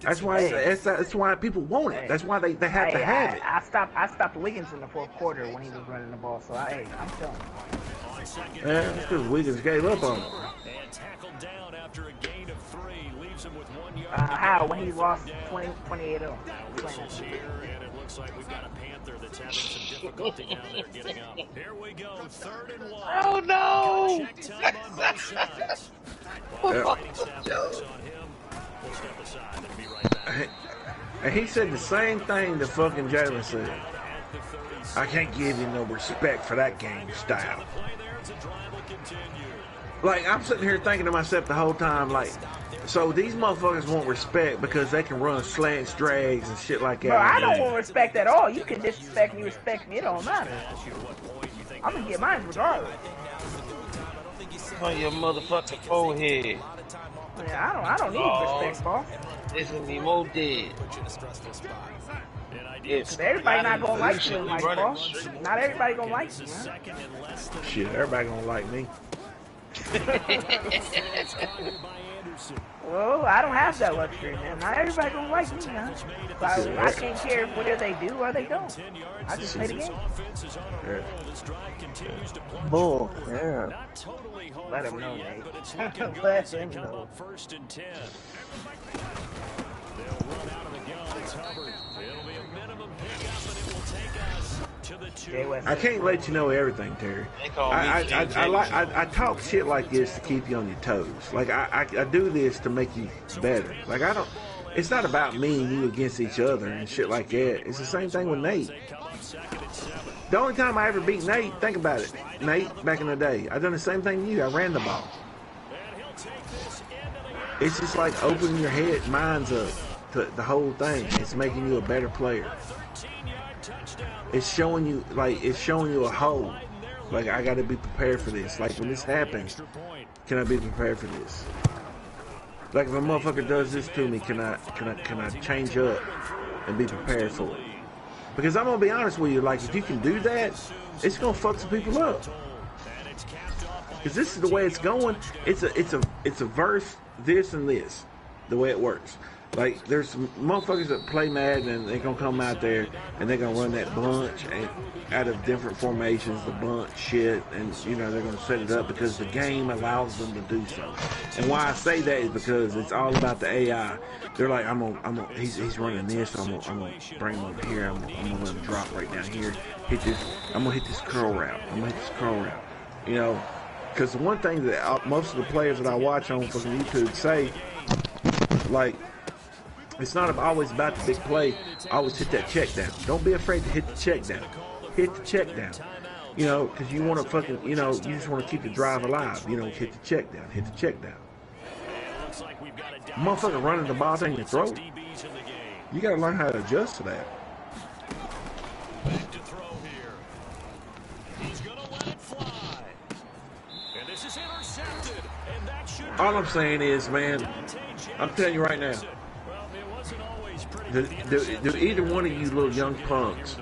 That's why that's why people want it. That's why they have to have it. I stopped Wiggins in the fourth quarter when he was running the ball, so I'm telling you. Yeah, that's because Wiggins gave up on him. And tackled down after a gain of 3, leaves him with 1 yard. How? When he lost 28-0. Whistles here, and it looks like we've got a Panther that's having some difficulty down there getting up. Here we go, 3rd and 1. Oh no! Check time on both sides. While the staff works on him, we'll step aside and be right back. And he said the same thing that fucking Jalen said. I can't give you no respect for that game style. Like, I'm sitting here thinking to myself the whole time, like, so these motherfuckers want respect because they can run slants, drags, and shit like that. Bro, I don't want respect at all. You can disrespect me, respect me. It don't matter. I'm gonna get mine regardless. On your motherfucking forehead. Man, I don't need respect, boss. This is me more dead. Cause everybody not gonna like you, like, boss. Not everybody gonna like you, man. Shit, everybody gonna like me. Well, I don't have that luxury, man. Not everybody gonna like me, man. So I can't care whether they do or they don't. I just play the game. Bull, yeah. Let him know, Nate. Let him know. First and 10. They'll run out of the gun. It's Hubbard. It'll be a minimum pickup, and it will take us to the 2. I can't let you know everything, Terry. I talk shit like this to keep you on your toes. Like I do this to make you better. Like I don't. It's not about me and you against each other and shit like that. It's the same thing with Nate. The only time I ever beat Nate, think about it, Nate, back in the day, I done the same thing to you. I ran the ball. It's just like opening your head, minds up to the whole thing. It's making you a better player. It's showing you a whole. Like, I got to be prepared for this. Like, when this happens, can I be prepared for this? Like, if a motherfucker does this to me, can I change up and be prepared for it? Because I'm gonna be honest with you, like, if you can do that, it's gonna fuck some people up. Because this is the way it's going. It's a verse, this and this, the way it works. Like, there's some motherfuckers that play Madden and they're gonna come out there and they're gonna run that bunch and out of different formations, the bunch shit, and you know they're gonna set it up because the game allows them to do so. And why I say that is because it's all about the AI. They're like, he's running this, I'm gonna bring him over here, I'm gonna let him drop right down here, I'm gonna hit this curl route, you know. Because the one thing that most of the players that I watch on fucking YouTube say, like, it's not always about the big play. Always hit that check down. Don't be afraid to hit the check down. Hit the check down. You know, because you want to fucking, you know, you just want to keep the drive alive. You know, hit the check down. Hit the check down. Motherfucker running the ball down your throat. You got to learn how to adjust to that. Back to throw here. He's going to let it fly. And this is intercepted. And that should all I'm saying is, man, I'm telling you right now, do either one of you little young punks,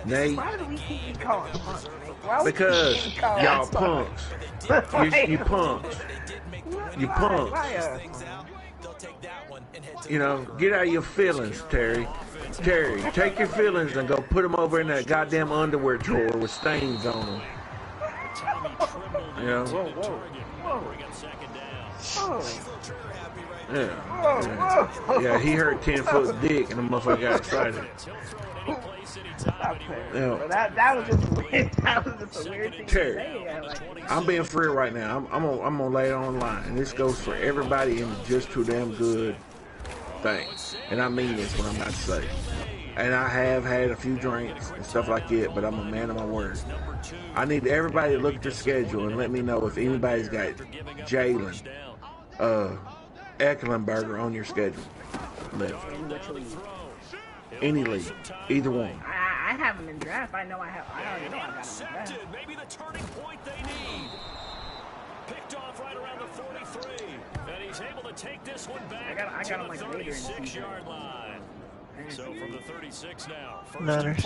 Nate, why do we keep calling punks, Nate? because y'all punks. You punks. You punks. You know, get out of your feelings, Terry. Terry, take your feelings and go put them over in that goddamn underwear drawer with stains on them. You know? Yeah, he heard 10-foot dick and the motherfucker got excited. Yeah. That was just weird. That was just a weird thing Terry, to say. Like, I'm being for real right now. I'm gonna lay it on the line, and this goes for everybody in the Just Too Damn Good thing. And I mean this when I'm about to say. And I have had a few drinks and stuff like that, but I'm a man of my word. I need everybody to look at their schedule and let me know if anybody's got Jalen Ecklenberger on your schedule left. Any league, either one. I have him in draft. I already know I got him in draft. Maybe the turning point they need. Picked off right around the 43. And he's able to take this one back I got him to like the later in the 36-yard line. So from the 36 now. First Niners.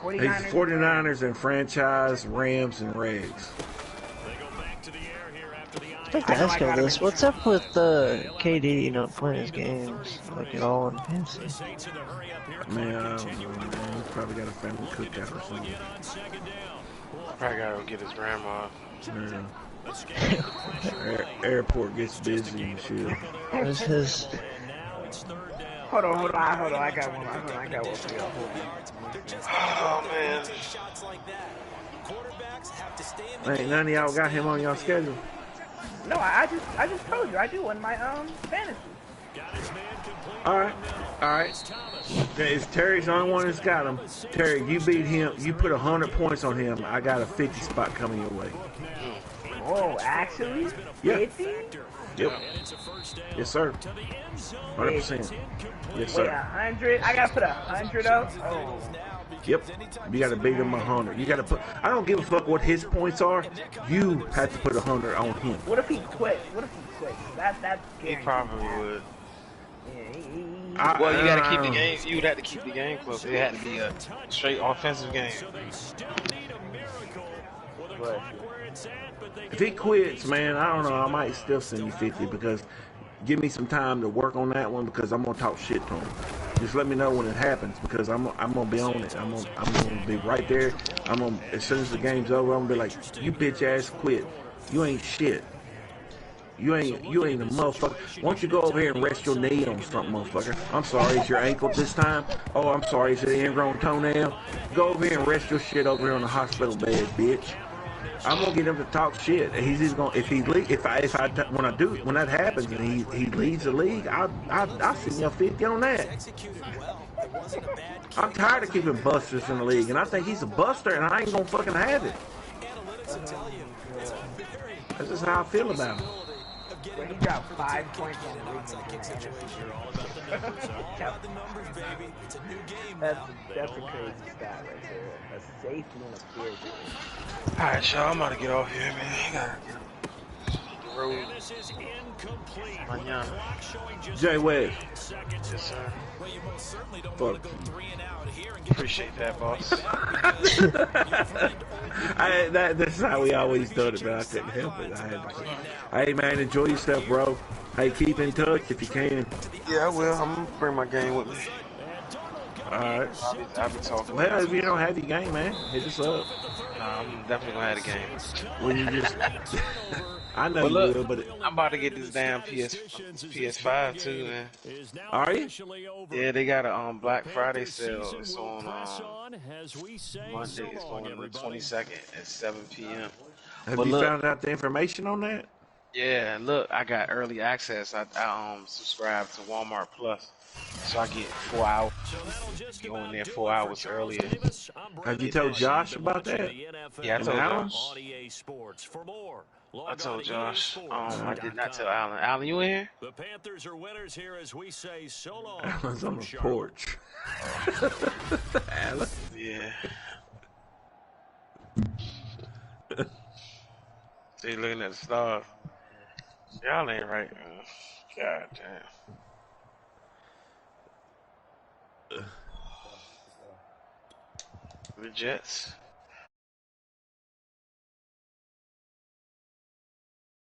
49ers and franchise, Rams and Regs. They go back to the air here after the I think to ask y'all this. What's up with KD not playing his games like at all in fantasy? Man, he probably got a family cookout or something. Probably gotta get his grandma. Yeah. Airport gets busy and shit. Where's his? Hold on. I got one for y'all. Oh man. Ain't none of y'all got him on y'all schedule. No, I just told you I do in my fantasy. All right. Okay, it's Terry's the only one that's got him. Terry, you beat him. You put 100 points on him. I got a 50 spot coming your way. Oh, actually? Yep. 50? Yep. Yes, sir. 100%. Yes, sir. Wait, 100? I gotta put 100 up? Oh. Yep. You gotta beat him 100. You gotta put. I don't give a fuck what his points are. You have to put 100 on him. What if he quits? That's He probably would. Yeah, Well, you gotta keep the game. You would have to keep the game close. It had to be a straight offensive game. If he quits, man, I don't know. I might still send you 50 because give me some time to work on that one because I'm gonna talk shit to him. Just let me know when it happens because I'm gonna be on it. I'm gonna be right there. As soon as the game's over, I'm gonna be like, you bitch ass quit. You ain't shit. You ain't a motherfucker. Why don't you go over here and rest your knee on something, motherfucker? I'm sorry, it's your ankle this time. Oh, I'm sorry, it's an ingrown toenail. Go over here and rest your shit over here on the hospital bed, bitch. I'm gonna get him to talk shit. He's either gonna when that happens and he leaves the league, I'll send you a 50 on that. I'm tired of keeping busters in the league, and I think he's a buster, and I ain't gonna fucking have it. That's just how I feel about him. When he dropped 5 points on the league. That's a crazy stat right there. A safety and a field goal. Alright, y'all, I'm about to get off here, man. I gotta get the road. Mañana. Jay Webb. Yes, sir. Fuck. Appreciate that, boss. That's how we always done it, but I couldn't help it. Hey, man, enjoy yourself, bro. Hey, keep in touch if you can. Yeah, I will. I'm gonna bring my game with me. Alright. I'll be talking. Well, if you don't have your game, man, hit us up. Nah, I'm definitely gonna have the game. Well, you just... I know But look, you will, but... I'm about to get this damn PS5 too, man. Are you? Yeah, they got a Black Friday sale. It's on Monday. It's going on the 22nd at 7 p.m. Have you found out the information on that? Yeah, look, I got early access. I subscribed to Walmart Plus, so I get 4 hours. Go in there 4 hours earlier. Have you told Josh about that? Yeah, I told Josh. I told Josh. I did not tell Alan. Alan, you in here? The Panthers are winners here as we say so long. Alan's on the porch. Alan? Yeah. See, looking at the stars. Y'all ain't right, man. God damn. The Jets.